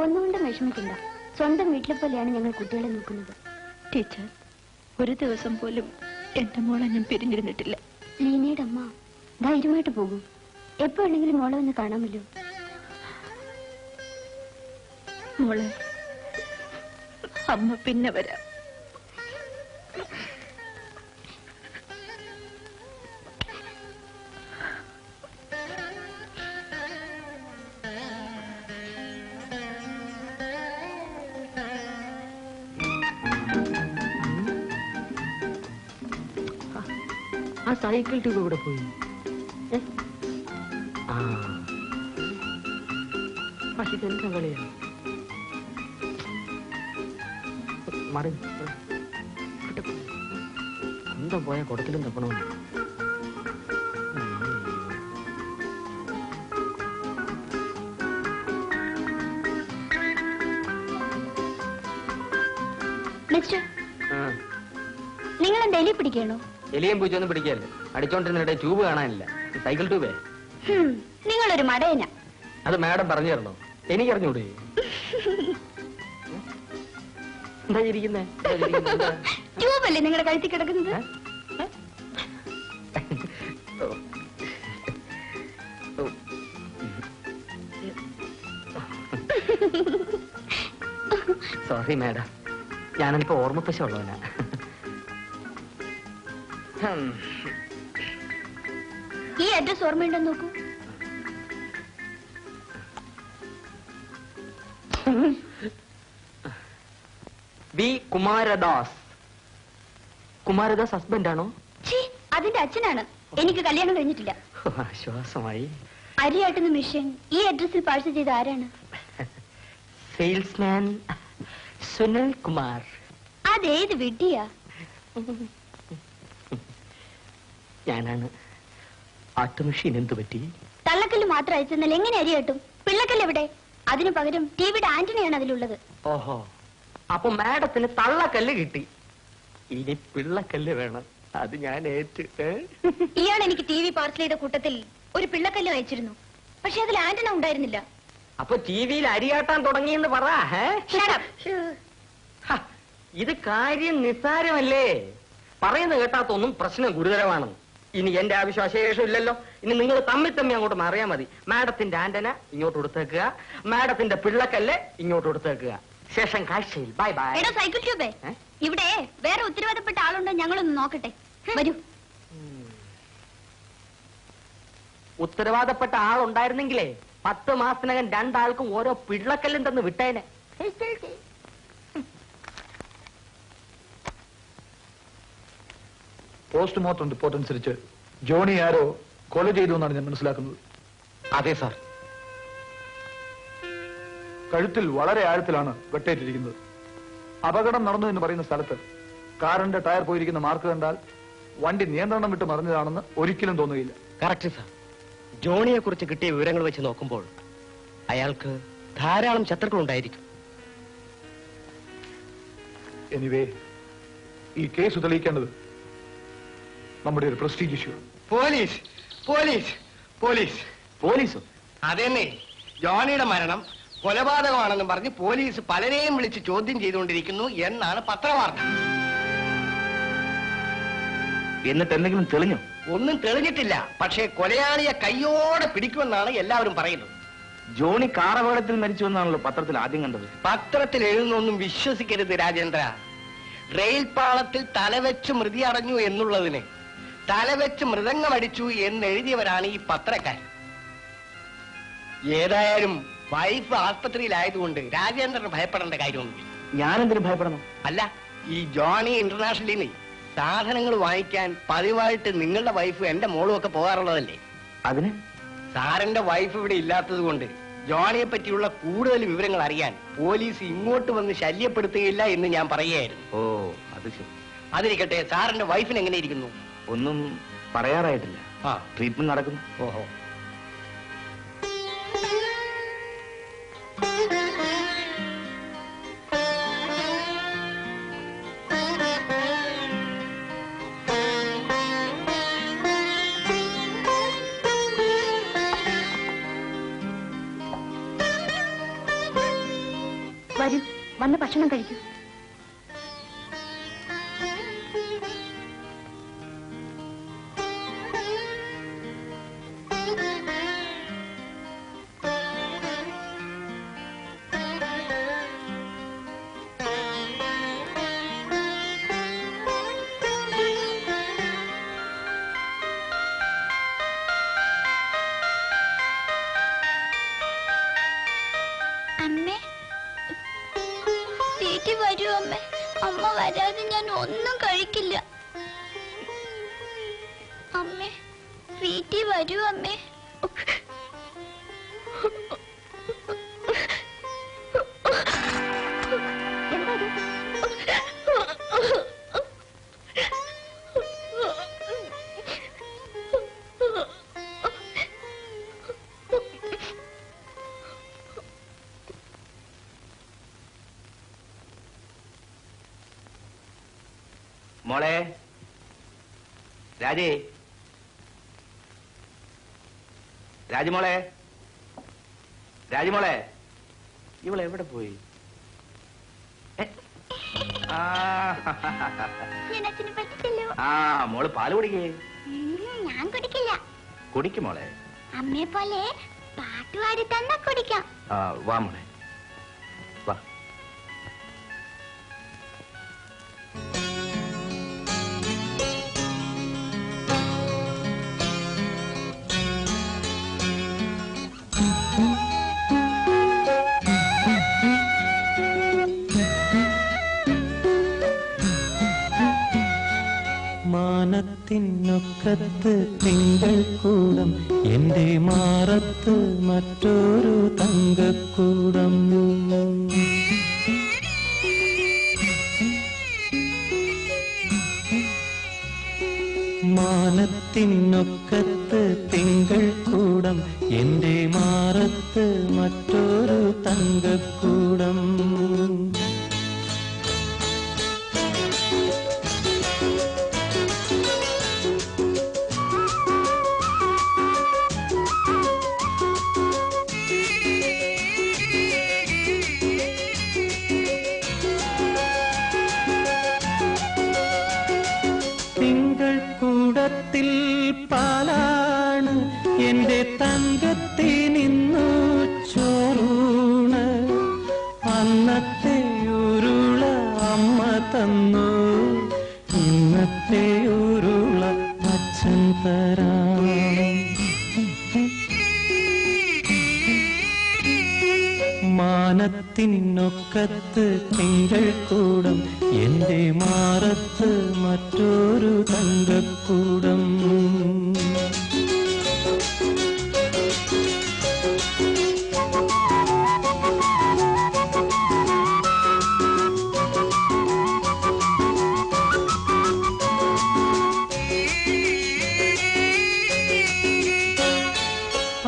ഒന്നുകൊണ്ടും വിഷമിക്കണ്ട. സ്വന്തം വീട്ടിലെ പോലെയാണ് ഞങ്ങൾ കുട്ടികളെ നോക്കുന്നത്. ടീച്ചർ, ഒരു ദിവസം പോലും എന്റെ മോളെ ഞാൻ പിരിഞ്ഞിരുന്നിട്ടില്ല. ലീനയുടെ അമ്മ ധൈര്യമായിട്ട് പോകും. എപ്പോ വേണമെങ്കിലും മോളെ ഒന്ന് കാണാമല്ലോ. മോളെ, അമ്മ പിന്നെ വരാം. ആ സൈക്കിൾ ട്യൂബ് ഇവിടെ പോയി. ഇതെന്താ കളിയാ? മറി എന്താ പോയ കുടത്തിലും തപ്പണമെന്ന്. മിസ്റ്റർ, നിങ്ങൾ എന്താ എലി പിടിക്കണോ? എലിയും പൂച്ചൊന്നും പിടിക്കല്ലേ. അടിച്ചോണ്ടിരുന്നിടെ ട്യൂബ് കാണാനില്ല. സൈക്കിൾ ട്യൂബേ. നിങ്ങളൊരു മടയന. അത് മാഡം പറഞ്ഞു തരണോ? എനിക്കറിഞ്ഞൂടെ? എന്താ ഇരിക്കുന്നേ? ട്യൂബല്ലേ നിങ്ങളുടെ കഴുത്തി കിടക്കുന്നത്? സോറി മാഡം, ഞാനെനിക്ക് ഓർമ്മപ്പശ ഉള്ളവനാ. ഈ അഡ്രസ് ഓർമ്മയുണ്ടെന്ന് നോക്കൂ. ബി കുമാരദാസ്. കുമാരദാസ് ഹസ്ബൻഡ് ആണോ? അതിന്റെ അച്ഛനാണ്. എനിക്ക് കല്യാണം കഴിഞ്ഞിട്ടില്ല. ആശ്വാസമായി. അരിയാട്ടുന്ന മിഷൻ ഈ അഡ്രസ്സിൽ പാഴ്സൽ ചെയ്ത ആരാണ്? സെയിൽസ്മാൻ സുനിൽ കുമാർ. അതേത് വിഡ്ഢിയാ? ഞാനാണ്. ആട്ടുമെഷീൻ എന്തു പറ്റി? തള്ളക്കല്ല് മാത്രം അയച്ചെന്നാൽ എങ്ങനെ അരിയാട്ടും? പിള്ളക്കല്ല് എവിടെ? അതിനു പകരം ടിവിയുടെ ആന്റണിയാണ് അതിലുള്ളത്. ഓഹോ, അപ്പൊ മാഡത്തിന് തള്ളക്കല്ല് കിട്ടി. ഇനി പിള്ളക്കല്ല് വേണം. അത് ഞാൻ ഏറ്റ്. ഇയാൾ എനിക്ക് ടി വി പാർസൽ ചെയ്ത കൂട്ടത്തിൽ ഒരു പിള്ളക്കല്ല് അയച്ചിരുന്നു. പക്ഷെ അതിൽ ആന്റണ ഉണ്ടായിരുന്നില്ല. അപ്പൊ ടിവിയിൽ അരിയാട്ടാൻ തുടങ്ങിയെന്ന് പറ. ഇത് കാര്യം നിസ്സാരമല്ലേ? പറയുന്നത് കേട്ടാത്തൊന്നും പ്രശ്നം ഗുരുതരമാണെന്ന്. ഇനി എന്റെ ആവശ്യം ഇല്ലല്ലോ. ഇനി നിങ്ങൾ തമ്മിൽ അങ്ങോട്ട് മാറിയാൽ മതി. മാഡത്തിന്റെ ആന്റന ഇങ്ങോട്ട് കൊടുത്തേക്കുക, മാഡത്തിന്റെ പിള്ളക്കല്ല് ഇങ്ങോട്ട് കൊടുത്തേക്കുക. ശേഷം കാഴ്ചയിൽ. Bye bye. എടോ സൈക്കിൾ ട്യൂബേ, ഇവിടെ വേറെ ഉത്തരവാദപ്പെട്ട ആളുണ്ടോ? ഞങ്ങളൊന്ന് നോക്കട്ടെ. വരൂ. ഉത്തരവാദപ്പെട്ട ആളുണ്ടായിരുന്നെങ്കിലേ 10 മാസത്തിനകം 2 ആൾക്കും ഓരോ പിള്ളക്കല്ലും തന്ന് വിട്ടേനെ. പോസ്റ്റ്മോർട്ടം റിപ്പോർട്ട് അനുസരിച്ച് ജോണി ആരോ കൊല ചെയ്തു എന്നാണ് ഞാൻ മനസ്സിലാക്കുന്നത്. അതെ സാർ. കഴുത്തിൽ വളരെ ആഴത്തിലാണ് വെട്ടേറ്റിരിക്കുന്നത്. അപകടം നടന്നു എന്ന് പറയുന്ന സ്ഥലത്ത് കാറിന്റെ ടയർ പോയിരിക്കുന്ന മാർക്ക് കണ്ടാൽ വണ്ടി നിയന്ത്രണം വിട്ട് മറിഞ്ഞതാണെന്ന് ഒരിക്കലും തോന്നുകയില്ല. Correct sir. ജോണിയെ കുറിച്ച് കിട്ടിയ വിവരങ്ങൾ വെച്ച് നോക്കുമ്പോൾ അയാൾക്ക് ധാരാളം ശത്രുക്കൾ ഉണ്ടായിരിക്കും. എനിവേ, ഈ കേസ് തെളിയിക്കേണ്ടത് നമ്മുടെ ഒരു prestige issue. Police police police പോലീസോ? അതെന്നെ, ജോണിയുടെ മരണം കൊലപാതകമാണെന്ന് പറഞ്ഞ് പോലീസ് പലരെയും വിളിച്ച് ചോദ്യം ചെയ്തുകൊണ്ടിരിക്കുന്നു എന്നാണ് പത്രവാർത്ത. എന്നിട്ട് എന്തെങ്കിലും തെളിഞ്ഞോ? ഒന്നും തെളിഞ്ഞിട്ടില്ല. പക്ഷേ കൊലയാളിയെ കയ്യോടെ പിടിക്കുമെന്നാണ് എല്ലാവരും പറയുന്നത്. ജോണി കാർ അപകടത്തിൽ മരിച്ചു എന്നാണല്ലോ പത്രത്തിൽ ആദ്യം കണ്ടത്. പത്രത്തിൽ എഴുതുന്നൊന്നും വിശ്വസിക്കരുത് രാജേന്ദ്ര. റെയിൽ പാളത്തിൽ തലവെച്ച് മൃതി അടഞ്ഞു എന്നുള്ളതിന് തലവെച്ച് മൃദംഗമടിച്ചു എന്നെഴുതിയവരാണ് ഈ പത്രക്കാർ. ഏതായാലും വൈഫ് ആസ്പത്രിയിലായതുകൊണ്ട് രാജേന്ദ്രന് ഭയപ്പെടേണ്ട കാര്യമൊന്നുമില്ല. ഞാനെന്തിനു ഭയപ്പെടണം? അല്ല, ഈ ജോണി ഇന്റർനാഷണലിൽ നിന്ന് സാധനങ്ങൾ വാങ്ങിക്കാൻ പതിവായിട്ട് നിങ്ങളുടെ വൈഫ് എന്റെ മോളും ഒക്കെ പോകാറുള്ളതല്ലേ? അതിന് സാറിന്റെ വൈഫ് ഇവിടെ ഇല്ലാത്തത് കൊണ്ട് ജോണിയെ പറ്റിയുള്ള കൂടുതൽ വിവരങ്ങൾ അറിയാൻ പോലീസ് ഇങ്ങോട്ട് വന്ന് ശല്യപ്പെടുത്തുകയില്ല എന്ന് ഞാൻ പറയുകയായിരുന്നു. ഓ, അത് ശരി. അതിരിക്കട്ടെ, സാറിന്റെ വൈഫിന് എങ്ങനെ ഇരിക്കുന്നു? ഒന്നും പറയാറായിട്ടില്ല. ട്രീറ്റ്മെന്റ് നടക്കുന്നു. ഓഹോ. വന്ന് ഭക്ഷണം കഴിക്കൂ. അമ്മേ, വീട്ടിൽ വരൂ അമ്മേ. അമ്മ വരാതെ ഞാൻ ഒന്നും കഴിക്കില്ല. അമ്മേ, വീട്ടിൽ വരൂ അമ്മേ. മോളെ രാജേ, രാജിമോളെ, രാജിമോളെ, ഇവളെവിടെ പോയി? ആ മോള് പാല് കുടിക്കേ. ഞാൻ കുടിക്കില്ല. കുടിക്കും മോളെ. അമ്മയെ പോലെ പാട്ടുപാടി തന്നെ കുടിക്കാം. വാ മോളെ വാ. മാനത്തിനൊക്കത്ത് തിങ്കൾ കൂടം, എന്റെ മാറത്ത് മറ്റൊരു തങ്കക്കൂടം. മാനത്തിനൊക്കത്ത് തിങ്കൾ കൂടം, എന്റെ മാറത്ത് മറ്റൊരു തങ്കക്കൂടം. കൂടത്തിൽ പാലാണ് എന്റെ തങ്കത്തിനിന്നു ചോറൂണ്. അന്നത്തെ ഉരുള അമ്മ തന്നു, ഇന്നത്തെ ഉരുള അച്ഛൻ തരാം. മാനത്തിനൊക്കത്ത് തിങ്കൾ കൂടം, എന്റെ മാറത്ത് മറ്റൊരു തങ്കക്കൂടം.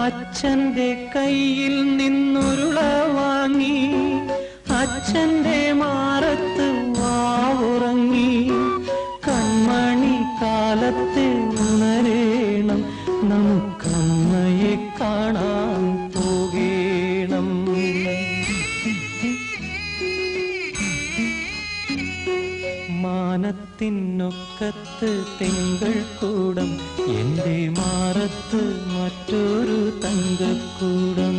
അച്ഛന്റെ കയ്യിൽ നിന്നുരുള വാങ്ങി, അച്ഛന്റെ മാറത്ത് വാവുറങ്ങി. കൺമണി കാലത്തെ ഉണരേണം, നമുക്കമ്മയെ കാണാൻ പോകേണം. മാനത്തിനൊക്കത്ത് തിങ്കൾ കൂടം, എന്റെ മാറത്ത് മറ്റൊരു തങ്കക്കൂടം.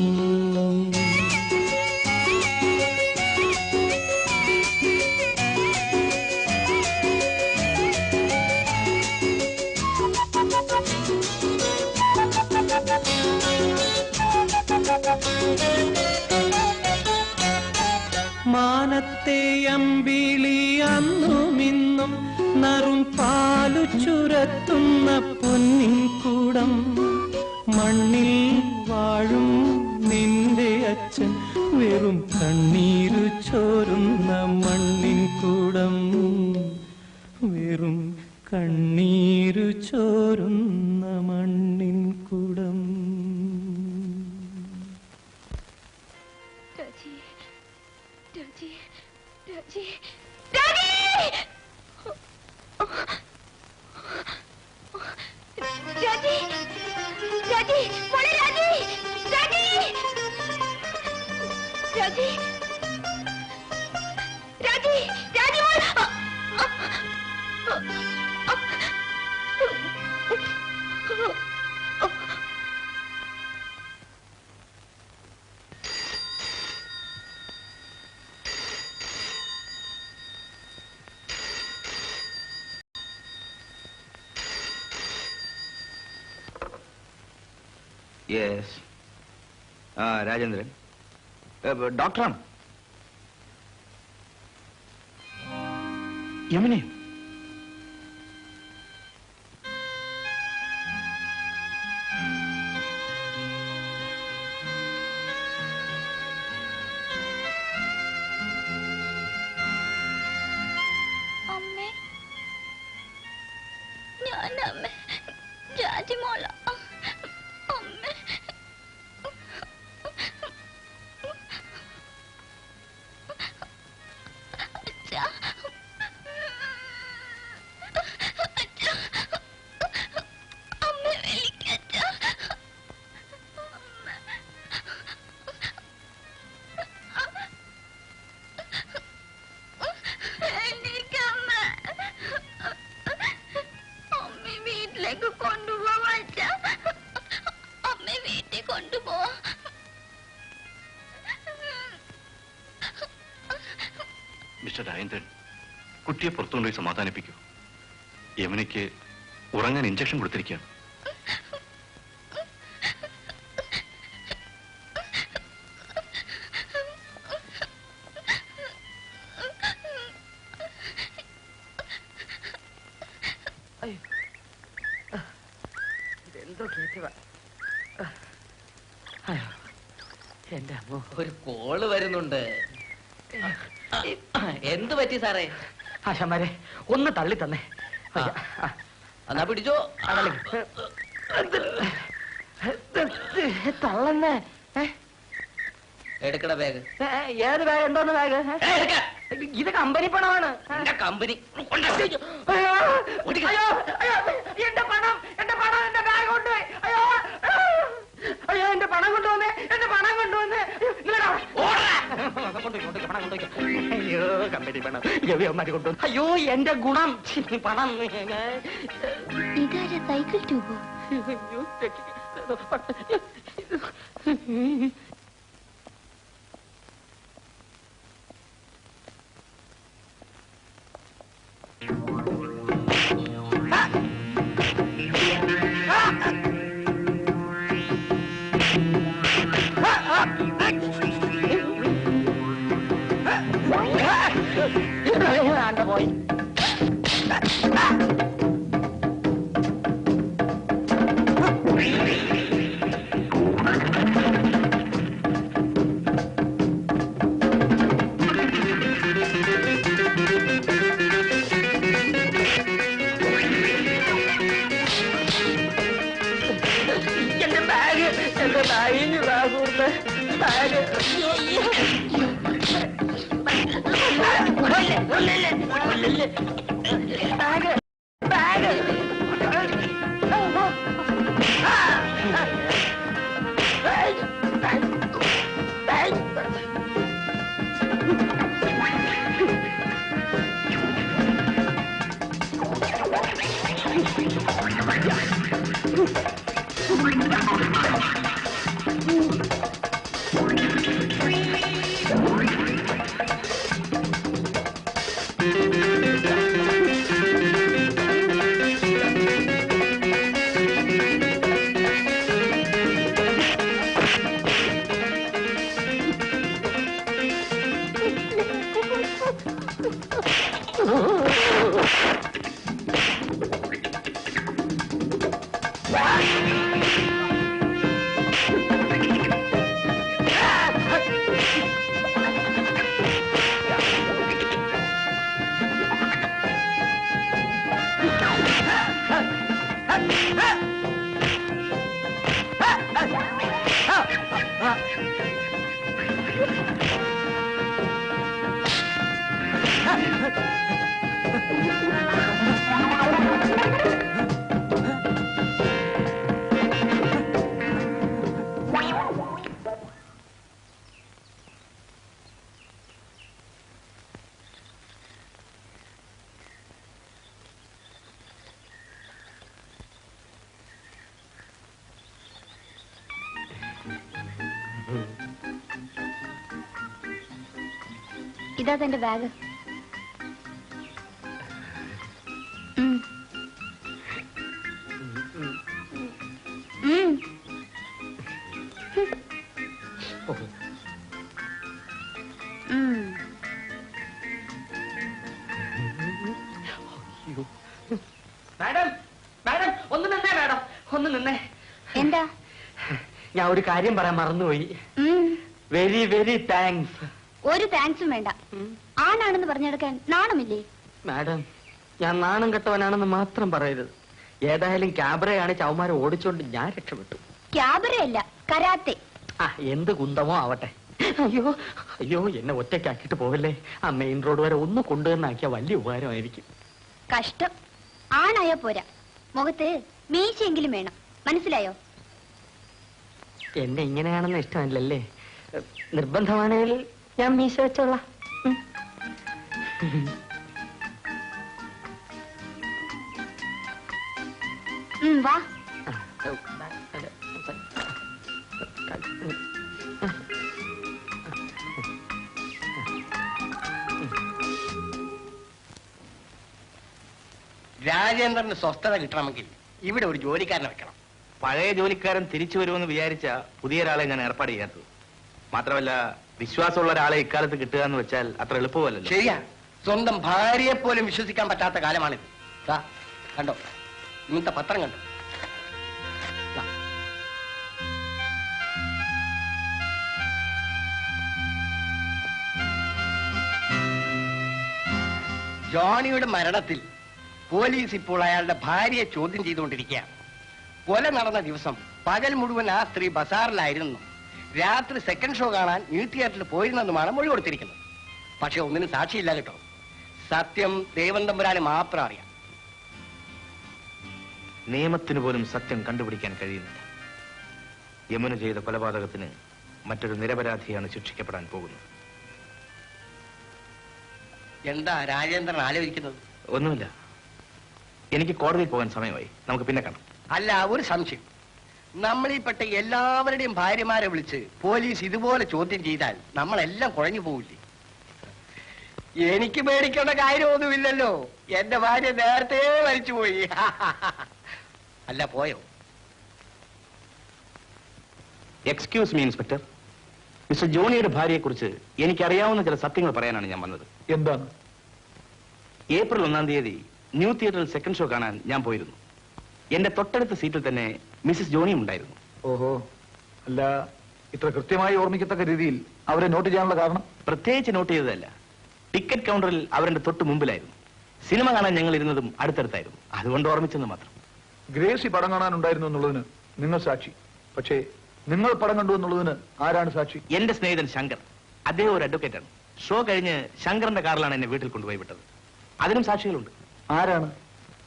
മാനത്തെ അമ്പിളി അന്നുമിന്നും നറും പാലു ചുരത്തുന്ന പൊന്നിൻ കൂടം. മണ്ണിൽ വാഴും നിന്റെ അച്ഛൻ വെറും കണ്ണീരു ചോരുന്ന മണ്ണിൻ കൂടം, വെറും കണ്ണീരു ചോരുന്ന മണ്ണിൻ കൂടം. യെസ്. ആ രാജേന്ദ്രൻ ഡോക്ടറാണ്. യമുനെ അമ്മേ, ഞാൻ അമ്മേ രാജിമോള. അമ്മേ, അച്ഛാ, അച്ഛാ, അമ്മേ വിളിക്കച്ചാ. അമ്മ വീട്ടിലേക്ക് കൊണ്ടുപോവാ. അമ്മ വീട്ടിൽ കൊണ്ടുപോവാ. മിസ്റ്റർ രാജേന്ദ്രൻ, കുട്ടിയെ പുറത്തുകൊണ്ടുപോയി സമാധാനിപ്പിക്കൂ. യമുനയ്ക്ക് ഉറങ്ങാൻ ഇഞ്ചക്ഷൻ കൊടുത്തിരിക്കുകയാണ്. ഇതെന്തോ കേറ്റുവാ. എന്റെ അമ്മോ, ഒരു കോള് വരുന്നുണ്ട്. എന്ത് പറ്റി സാറേ? ആശാമാരെ ഒന്ന് തള്ളി തന്നെ. എന്നാ പിടിച്ചോ. തള്ളന്നെ. എടുക്കട ബാഗ്. ഏത് ബാഗ്? എന്തോന്ന് ബാഗ്? ഇത് കമ്പനി പണമാണ്. കമ്പനി എന്റെ പണം, എന്റെ പണം, എന്റെ ബാഗ് കൊണ്ടുപോയി. അയ്യോ അയ്യോ, എന്റെ പണം കൊണ്ടുവന്നേ, എന്റെ പണം കൊണ്ടുവന്നേ. അയ്യോ, കമ്പനി പണം ഗവിയന്മാര് കൊണ്ടുവന്നു. അയ്യോ, എന്റെ ഗുണം പണം. ഇതാരാ സൈക്കിൾ ട്യൂബോ? പോയി. എന്റെ ബാഗ്, എന്റെ ബാഗിന് ബാഗ് ബാഗ്. ഇതാ തന്റെ ബാഗ്. ഒന്ന് നിന്നേ. എന്താ? ഞാൻ ഒരു കാര്യം പറയാൻ മറന്നുപോയി. Very very thanks. ഒരു താങ്ക്സും വേണ്ട. ആണാണെന്ന് പറഞ്ഞെടുക്കാൻ നാണമില്ലേ? മാഡം, ഞാൻ നാണം കെട്ടവനാണെന്ന് മാത്രം പറയരുത്. ഏതായാലും ക്യാബറയാണ് ചവന്മാരെ ഓടിച്ചോണ്ട് ഞാൻ രക്ഷപ്പെട്ടു. ക്യാബറയല്ല, കരാത്തെ. ആ, എന്ത് കുന്തമോ ആവട്ടെ. അയ്യോ അയ്യോ, എന്നെ ഒറ്റയ്ക്കാക്കിട്ട് പോവല്ലേ. ആ മെയിൻ റോഡ് വരെ ഒന്ന് കൊണ്ടുവന്നാക്കിയ വലിയ ഉപകാരമായിരിക്കും. കഷ്ടം. ആണായ പോരാ, മുഖത്ത് മീശയെങ്കിലും വേണം. മനസ്സിലായോ? എന്നെ ഇങ്ങനെയാണെന്ന് ഇഷ്ടമല്ലല്ലേ? നിർബന്ധമാണെങ്കിൽ ഞാൻ മീശ വെച്ചോളാം. വാ. രാജേന്ദ്രന് സ്വസ്ഥത കിട്ടണമെങ്കിൽ ഇവിടെ ഒരു ജോലിക്കാരനെ വെക്കണം. പഴയ ജോലിക്കാരൻ തിരിച്ചു വരുമെന്ന് വിചാരിച്ച പുതിയ ഒരാളെ ഞാൻ ഏർപ്പാട് ചെയ്യാത്തത്. മാത്രമല്ല, വിശ്വാസമുള്ള ഒരാളെ ഇക്കാലത്ത് കിട്ടുക എന്ന് വെച്ചാൽ അത്ര എളുപ്പമല്ലല്ലോ. ശരിയാ, സ്വന്തം ഭാര്യയെ പോലും വിശ്വസിക്കാൻ പറ്റാത്ത കാലമാണിത്. കണ്ടോ, ഇന്നത്തെ പത്രം കണ്ടോ? ജോണിയുടെ മരണത്തിൽ പോലീസ് ഇപ്പോൾ അയാളുടെ ഭാര്യയെ ചോദ്യം ചെയ്തുകൊണ്ടിരിക്കുകയാണ്. കൊല നടന്ന ദിവസം പകൽ മുഴുവൻ ആ സ്ത്രീ ബസാറിലായിരുന്നു. രാത്രി സെക്കൻഡ് ഷോ കാണാൻ ന്യൂ തിയേറ്ററിൽ പോയിരുന്നെന്നുമാണ് മൊഴി കൊടുത്തിരിക്കുന്നത്. പക്ഷെ ഒന്നിനും സാക്ഷിയില്ല കേട്ടോ. സത്യം ദൈവം തമ്പുരാന് മാത്രം അറിയാം. നിയമത്തിന് പോലും സത്യം കണ്ടുപിടിക്കാൻ കഴിയുന്നില്ല. യമുന ചെയ്ത കൊലപാതകത്തിന് മറ്റൊരു നിരപരാധിയാണ് ശിക്ഷിക്കപ്പെടാൻ പോകുന്നത്. എന്താ രാജേന്ദ്രൻ ആലോചിക്കുന്നത്? ഒന്നുമില്ല, എനിക്ക് കോടതിയിൽ പോകാൻ സമയമായി. നമുക്ക് പിന്നെ കാണാം. അല്ല, ഒരു സംശയം. നമ്മളീപ്പെട്ട എല്ലാവരുടെയും ഭാര്യമാരെ വിളിച്ച് പോലീസ് ഇതുപോലെ ചോദ്യം ചെയ്താൽ നമ്മളെല്ലാം കുഴഞ്ഞു പോവില്ലേ? എനിക്ക് പേടിക്കേണ്ട കാര്യമൊന്നുമില്ലല്ലോ. എന്റെ ഭാര്യ നേരത്തെ മരിച്ചുപോയി. അല്ല, പോയോ? Excuse me inspector. മിസ്റ്റർ ജോണിയുടെ ഭാര്യയെ കുറിച്ച് എനിക്കറിയാവുന്ന ചില സത്യങ്ങൾ പറയാനാണ് ഞാൻ വന്നത്. എന്താണ്? ഏപ്രിൽ 1-ാം തീയതി ന്യൂ തിയേറ്ററിൽ സെക്കൻഡ് ഷോ കാണാൻ ഞാൻ പോയിരുന്നു. എന്റെ തൊട്ടടുത്ത സീറ്റിൽ തന്നെ മിസ്സിസ് ജോണിയും ഉണ്ടായിരുന്നു. ഓഹോ, അല്ല, ഇത്ര കൃത്യമായി ഓർമ്മിക്കത്തക്ക രീതിയിൽ അവരെ നോട്ട് ചെയ്യാനുള്ള കാരണം? പ്രത്യേകിച്ച് നോട്ട് ചെയ്തതല്ല, ടിക്കറ്റ് കൗണ്ടറിൽ അവരുടെ തൊട്ട് മുമ്പിലായിരുന്നു. സിനിമ കാണാൻ ഞങ്ങൾ ഇരുന്നതും അടുത്തടുത്തായിരുന്നു. അതുകൊണ്ട് ഓർമ്മിച്ചെന്ന് മാത്രം. ഗ്രേസി പടം കാണാനുണ്ടായിരുന്നു എന്നുള്ളതിന് നിങ്ങൾ സാക്ഷി. പക്ഷേ നിങ്ങൾ പടം കണ്ടു എന്നുള്ളതിന് ആരാണ് സാക്ഷി? എന്റെ സ്നേഹിതൻ ശങ്കർ. അദ്ദേഹം ഒരു അഡ്വക്കേറ്റാണ്. ഷോ കഴിഞ്ഞ് ശങ്കറിന്റെ കാറിലാണ് എന്നെ വീട്ടിൽ കൊണ്ടുപോയി വിട്ടത്. അതിനും സാക്ഷികളുണ്ട്. ആരാണ്?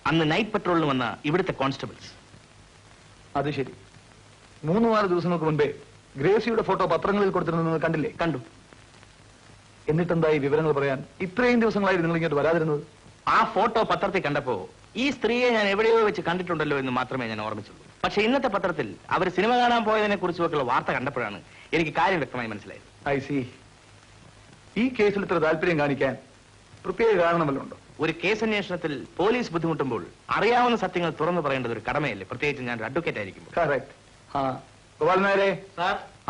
അന്ന് നൈറ്റ് പെട്രോളിന് വന്ന ഇവിടുത്തെ കോൺസ്റ്റബിൾസ്. അത് ശരി. 3-4 ദിവസങ്ങൾക്ക് മുൻപേ ഗ്രേസിയുടെ ഫോട്ടോ പത്രങ്ങളിൽ കൊടുത്തിരുന്നത് നിങ്ങൾ കണ്ടില്ലേ? കണ്ടു. എന്നിട്ടെന്തായി വിവരങ്ങൾ പറയാൻ ഇത്രയും ദിവസങ്ങളായി നിങ്ങൾ ഇങ്ങോട്ട് വരാതിരുന്നത്? ആ ഫോട്ടോ പത്രത്തിൽ കണ്ടപ്പോ ഈ സ്ത്രീയെ ഞാൻ എവിടെയോ വെച്ച് കണ്ടിട്ടുണ്ടല്ലോ എന്ന് മാത്രമേ ഞാൻ ഓർമ്മിച്ചുള്ളൂ. പക്ഷെ ഇന്നത്തെ പത്രത്തിൽ അവർ സിനിമ കാണാൻ പോയതിനെ കുറിച്ചുള്ള വാർത്ത കണ്ടപ്പോഴാണ് എനിക്ക് കാര്യം വ്യക്തമായി മനസ്സിലായത്. I C. ഈ കേസിൽ ഇത്ര താല്പര്യം കാണിക്കാൻ പ്രത്യേക കാരണമല്ലോ ഉണ്ടോ? ഒരു കേസ് അന്വേഷണത്തിൽ പോലീസ് ബുദ്ധിമുട്ടുമ്പോൾ അറിയാവുന്ന സത്യങ്ങൾ തുറന്നു പറയേണ്ടത് ഒരു കടമയല്ലേ, പ്രത്യേകിച്ച് ഞാൻ ഒരു അഡ്വക്കേറ്റ് ആയിരിക്കും. കറക്റ്റ്. ഗോപാലൻ നായരെ,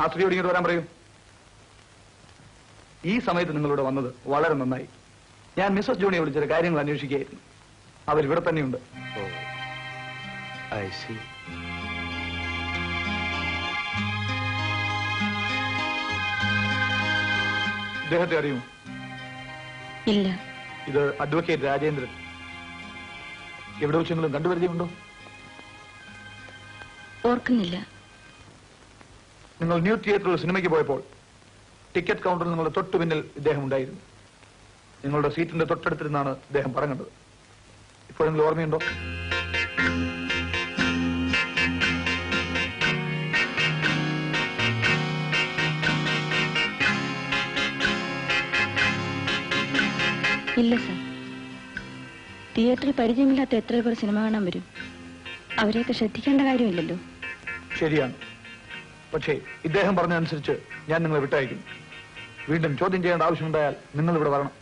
ആ സ്ത്രീയോട് ഇങ്ങോട്ട് വരാൻ പറയൂ. ഈ സമയത്ത് നിങ്ങളിവിടെ വന്നത് വളരെ നന്നായി. ഞാൻ മിസ്സസ് ജോണിയെ വിളിച്ച കാര്യങ്ങൾ അന്വേഷിക്കുകയായിരുന്നു. അവരിവിടെ തന്നെയുണ്ട്. I see. ഇദ്ദേഹത്തെ അറിയുമോ? ഇല്ല. ഇത് അഡ്വക്കേറ്റ് രാജേന്ദ്രൻ. എവിടെ വെച്ചെങ്കിലും കണ്ടുപരിചയമുണ്ടോ? ഓർക്കുന്നില്ല. നിങ്ങൾ ന്യൂ തിയേറ്ററിൽ സിനിമയ്ക്ക് പോയപ്പോൾ ടിക്കറ്റ് കൗണ്ടറിൽ നിങ്ങളുടെ തൊട്ടു പിന്നിൽ ഇദ്ദേഹം ഉണ്ടായിരുന്നു. നിങ്ങളുടെ സീറ്റിന്റെ തൊട്ടടുത്തിരുന്നാണ് ഇദ്ദേഹം പടം കണ്ടത്. ഇപ്പോഴെങ്കിലും ഓർമ്മയുണ്ടോ? ഇല്ല സർ. തിയേറ്ററിൽ പരിചയമില്ലാത്ത എത്ര പേർ സിനിമ കാണാൻ വരും? അവരെയൊക്കെ ശ്രദ്ധിക്കേണ്ട കാര്യമില്ലല്ലോ. ശരിയാണ്. പക്ഷേ ഇദ്ദേഹം പറഞ്ഞതനുസരിച്ച് ഞാൻ നിങ്ങളെ വിട്ടയക്കുന്നു. വീണ്ടും ചോദ്യം ചെയ്യേണ്ട ആവശ്യമുണ്ടായാൽ നിങ്ങൾ ഇവിടെ വരണം.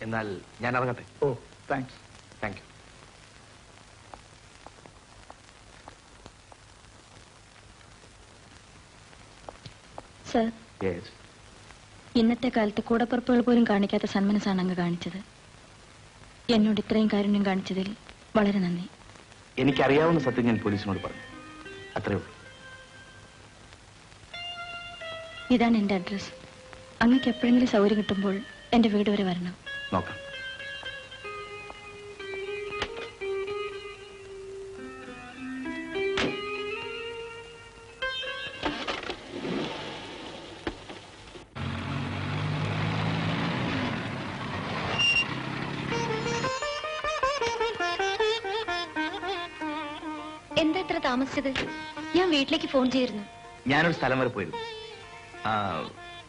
എന്നാൽ ഞാൻ ഇറങ്ങട്ടെ. ഓ, thanks. Thank you. Sir, yes. ഇന്നത്തെ കാലത്ത് കൂടപ്പുറപ്പുകൾ പോലും കാണിക്കാത്ത സന്മനസ്സാണ് അങ്ങ് കാണിച്ചത്. എന്നോട് ഇത്രയും കാരുണ്യം കാണിച്ചതിൽ വളരെ നന്ദി. എനിക്കറിയാവുന്ന സത്യം ഞാൻ പോലീസിനോട് പറഞ്ഞു. അത്രേ ഉള്ളൂ. ഇതാണ് എന്റെ അഡ്രസ്. അങ്ങക്ക് എപ്പോഴെങ്കിലും സൗകര്യം കിട്ടുമ്പോൾ എന്റെ വീട് വരെ വരണം. നോക്കാം. എന്താ ഇത്ര താമസിച്ചത്? ഞാൻ വീട്ടിലേക്ക് ഫോൺ ചെയ്തിരുന്നു. ഞാനൊരു സ്ഥലം വരെ പോയിരുന്നു.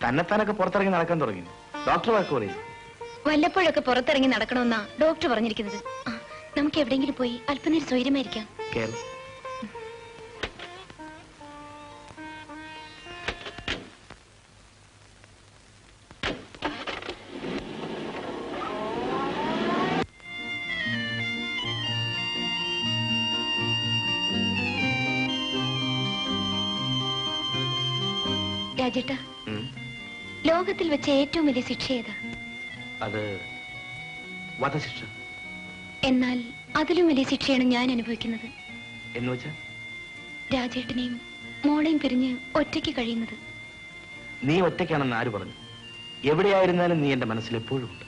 തന്നെത്താനൊക്കെ പുറത്തിറങ്ങി നടക്കാൻ തുടങ്ങി. ഡോക്ടർ വാക്ക് പറയും. വല്ലപ്പോഴൊക്കെ പുറത്തിറങ്ങി നടക്കണമെന്നാ ഡോക്ടർ പറഞ്ഞിരിക്കുന്നത്. നമുക്ക് എവിടെയെങ്കിലും പോയി അല്പനേരം സ്വൈര്യമായിരിക്കാം. കേരളം രാജേട്ടാ, ലോകത്തിൽ വെച്ച ഏറ്റവും വലിയ ശിക്ഷ ഏതാ? അത് വധശിക്ഷ. എന്നാൽ അതിലും വലിയ ശിക്ഷയാണ് ഞാൻ അനുഭവിക്കുന്നത്. എന്ന് വെച്ചാൽ രാജേട്ടനെയും മോളെയും പിരിഞ്ഞ് ഒറ്റയ്ക്ക് കഴിയുന്നത്. നീ ഒറ്റയ്ക്കാണെന്ന് ആര് പറഞ്ഞു? എവിടെയായിരുന്നാലും നീ എന്റെ മനസ്സിൽ എപ്പോഴും ഉണ്ട്.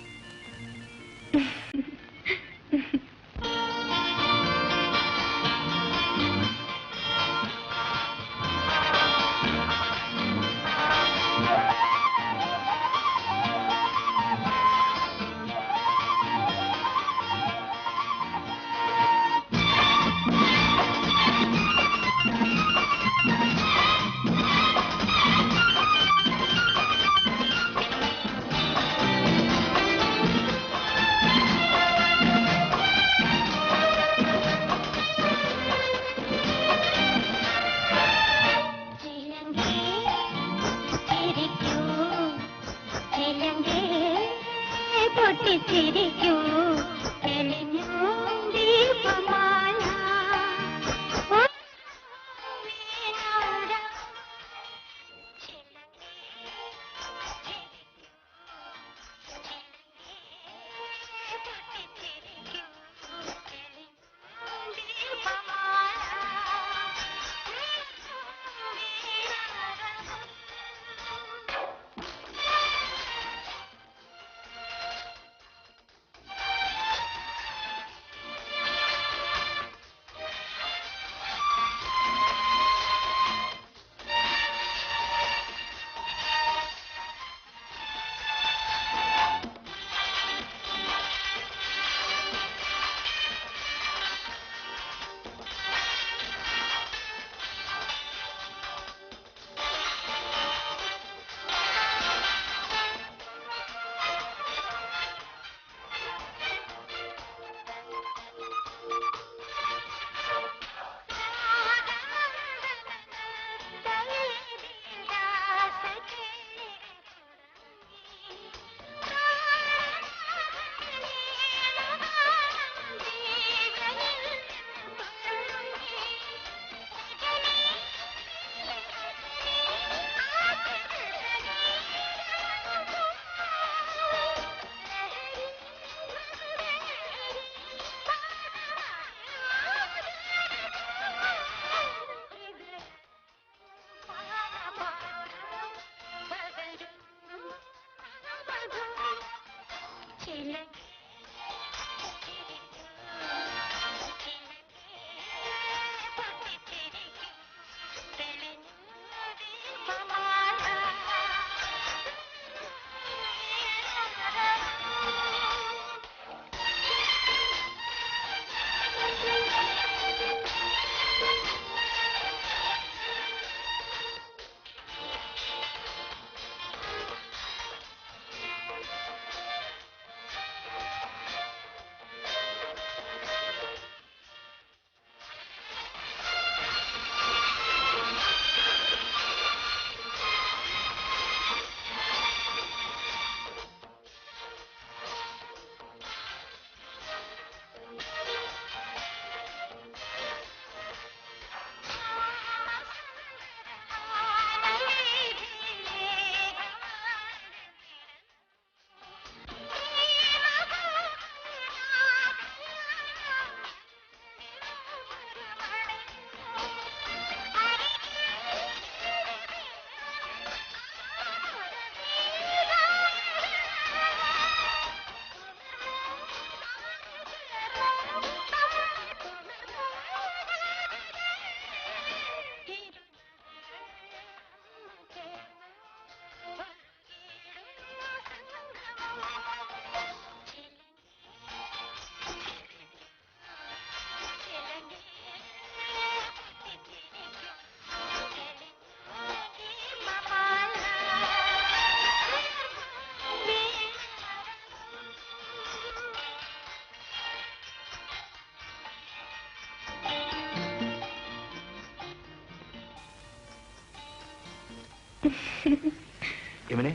യമനെ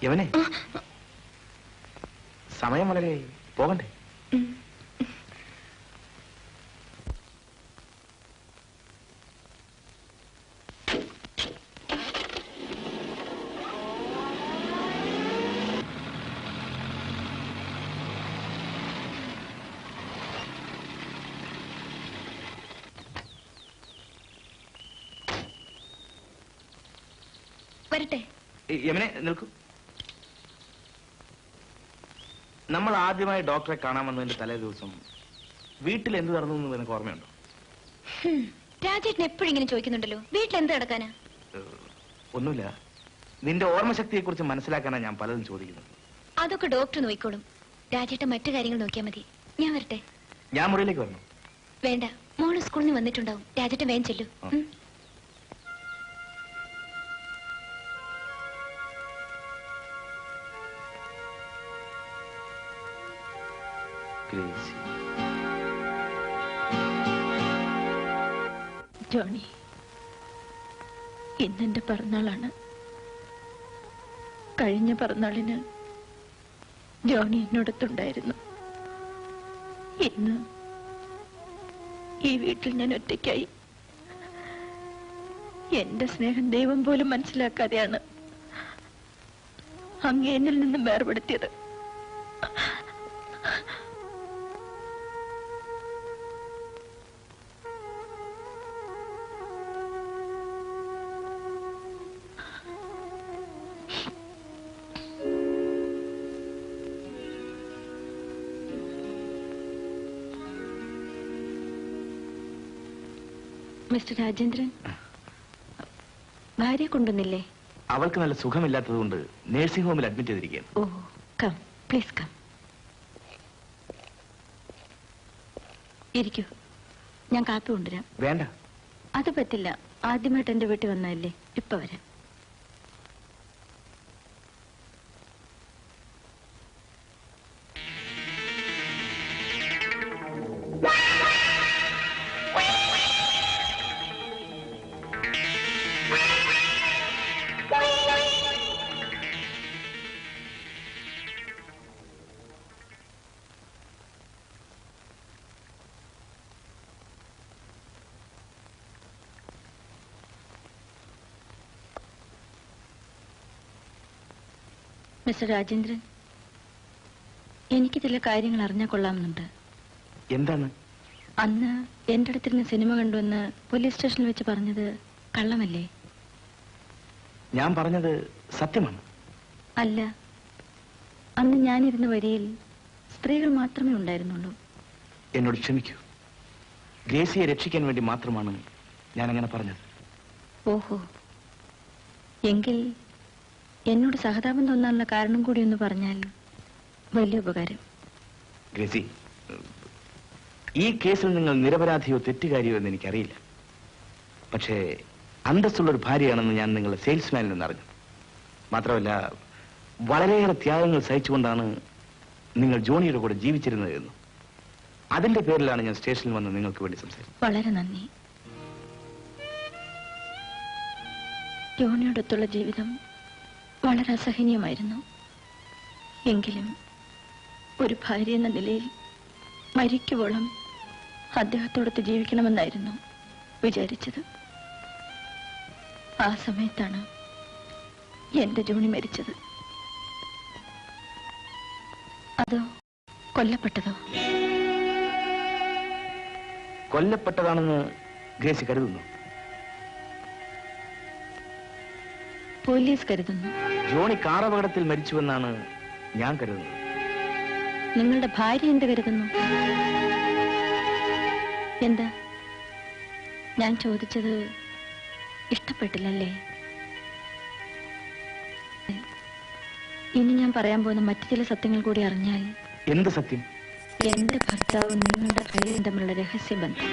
യമനെ സമയം വളരെ പോകണ്ടേ? വരട്ടെ. യമനെ നിൽക്കൂ. നമ്മൾ ആദ്യമായി ഡോക്ടറെ കാണാൻ വന്നതിന്റെ തലേ ദിവസം വീട്ടിൽ എന്ത് നടന്നു എന്ന് നിനക്ക് ഓർമ്മയുണ്ടോ? രാജേട്ടൻ എപ്പോഴും ഇങ്ങനെ ചോദിക്കുന്നുണ്ടല്ലോ, വീട്ടിൽ എന്ത് നടക്കാനാ? ഒന്നുമില്ല, നിന്റെ ഓർമ്മശക്തിയെ കുറിച്ച് മനസ്സിലാക്കാനാണ് ഞാൻ പലതും ചോദിക്കുന്നത്. അതൊക്കെ ഡോക്ടർ നോക്കിക്കോളും. രാജേട്ടൻ മറ്റു കാര്യങ്ങൾ നോക്കിയാൽ മതി. ഞാൻ വരട്ടെ. ഞാൻ മുറിയിലേക്ക് വരണം. വേണ്ട, മോള് സ്കൂളിൽ നിന്ന് വന്നിട്ടുണ്ടാവും. രാജേട്ടൻ വേഗം ചെല്ലു. ജോണി, ഇന്നെന്റെ പിറന്നാളാണ്. കഴിഞ്ഞ പിറന്നാളിന് ജോണി എന്നോടൊത്തുണ്ടായിരുന്നു. ഇന്ന് ഈ വീട്ടിൽ ഞാൻ ഒറ്റയ്ക്കായി. എന്റെ സ്നേഹം ദൈവം പോലും മനസ്സിലാക്കാതെയാണ് അങ്ങ് എന്നിൽ നിന്നും വേർപെടുത്തിയത്. മിസ്റ്റർ രാജേന്ദ്രൻ, ഭാര്യയെ കൊണ്ടുവന്നില്ലേ? അവൾക്ക് നല്ല സുഖമില്ലാത്തത് കൊണ്ട് നേഴ്സിംഗ് ഹോമിൽ അഡ്മിറ്റ് ചെയ്തിരിക്കുകയാണ്. ഓ, കം പ്ലീസ് കം. ഇരിക്കൂ, ഞാൻ കാപ്പി കൊണ്ടുവരാം. വേണ്ട, അത് പറ്റില്ല. ആദ്യമായിട്ട് എന്റെ വീട്ടിൽ വന്നതല്ലേ, ഇപ്പൊ വരാം. മിസ്റ്റർ രാജേന്ദ്രൻ, എനിക്ക് ചില കാര്യങ്ങൾ അറിഞ്ഞാൽ കൊള്ളാമെന്നുണ്ട്. എന്താണ്? അന്ന് എന്റെ അടുത്തിരുന്ന് സിനിമ കണ്ടുവന്ന് പോലീസ് സ്റ്റേഷനിൽ വെച്ച് പറഞ്ഞത് കള്ളമല്ലേ? ഞാൻ പറഞ്ഞത് സത്യമാണ്. അല്ല, അന്ന് ഞാനിരുന്ന വരിയിൽ സ്ത്രീകൾ മാത്രമേ ഉണ്ടായിരുന്നുള്ളൂ. എന്നോട് ക്ഷമിക്കൂ. ഗ്രേസിയെ രക്ഷിക്കാൻ വേണ്ടി മാത്രമാണ് ഞാൻ അങ്ങനെ പറഞ്ഞത്. ഓഹോ, എങ്കിൽ എന്നോട് സഹതാപം തോന്നാനുള്ള കാരണം കൂടി ഒന്ന് പറഞ്ഞാൽ വലിയ ഉപകാരം. ഗ്രേസി, ഈ കേസിൽ നിങ്ങൾ നിരപരാധിയോ തെറ്റുകാരിയോ എന്ന് എനിക്കറിയില്ല. പക്ഷേ അന്തസ്സുള്ളൊരു ഭാര്യയാണെന്ന് ഞാൻ നിങ്ങളുടെ സെയിൽസ്മാനിൽ നിന്ന് അറിഞ്ഞു. മാത്രമല്ല, വളരെയേറെ ത്യാഗങ്ങൾ സഹിച്ചുകൊണ്ടാണ് നിങ്ങൾ ജോണിയുടെ കൂടെ ജീവിച്ചിരുന്നത് എന്നും. അതിന്റെ പേരിലാണ് ഞാൻ സ്റ്റേഷനിൽ വന്ന് നിങ്ങൾക്ക് വേണ്ടി സംസാരിച്ചത്. വളരെ നന്ദി. ജോണിയോടൊത്തുള്ള ജീവിതം വളരെ അസഹനീയമായിരുന്നു. എങ്കിലും ഒരു ഭാര്യ എന്ന നിലയിൽ മരിക്കുവോളം അദ്ദേഹത്തോടൊത്ത് ജീവിക്കണമെന്നായിരുന്നു വിചാരിച്ചത്. ആ സമയത്താണ് എന്റെ ജോണി മരിച്ചത്. അതോ കൊല്ലപ്പെട്ടതോ? കൊല്ലപ്പെട്ടതാണെന്ന് ഗ്രേസി കരുതുന്നു. പോലീസ് കരുതുന്നു. ജോണി കാറപകടത്തിൽ മരിച്ചുവെന്നാണ് ഞാൻ കരുതുന്നത്. നിങ്ങളുടെ ഭാര്യ എന്ത് കരുതുന്നു? എന്താ ഞാൻ ചോദിച്ചത് ഇഷ്ടപ്പെട്ടില്ലല്ലേ? ഇനി ഞാൻ പറയാൻ പോകുന്ന മറ്റു ചില സത്യങ്ങൾ കൂടി അറിഞ്ഞാൽ. എന്ത് സത്യം? എന്റെ ഭർത്താവും നിങ്ങളുടെ ഭാര്യയും തമ്മിലുള്ള രഹസ്യബന്ധം.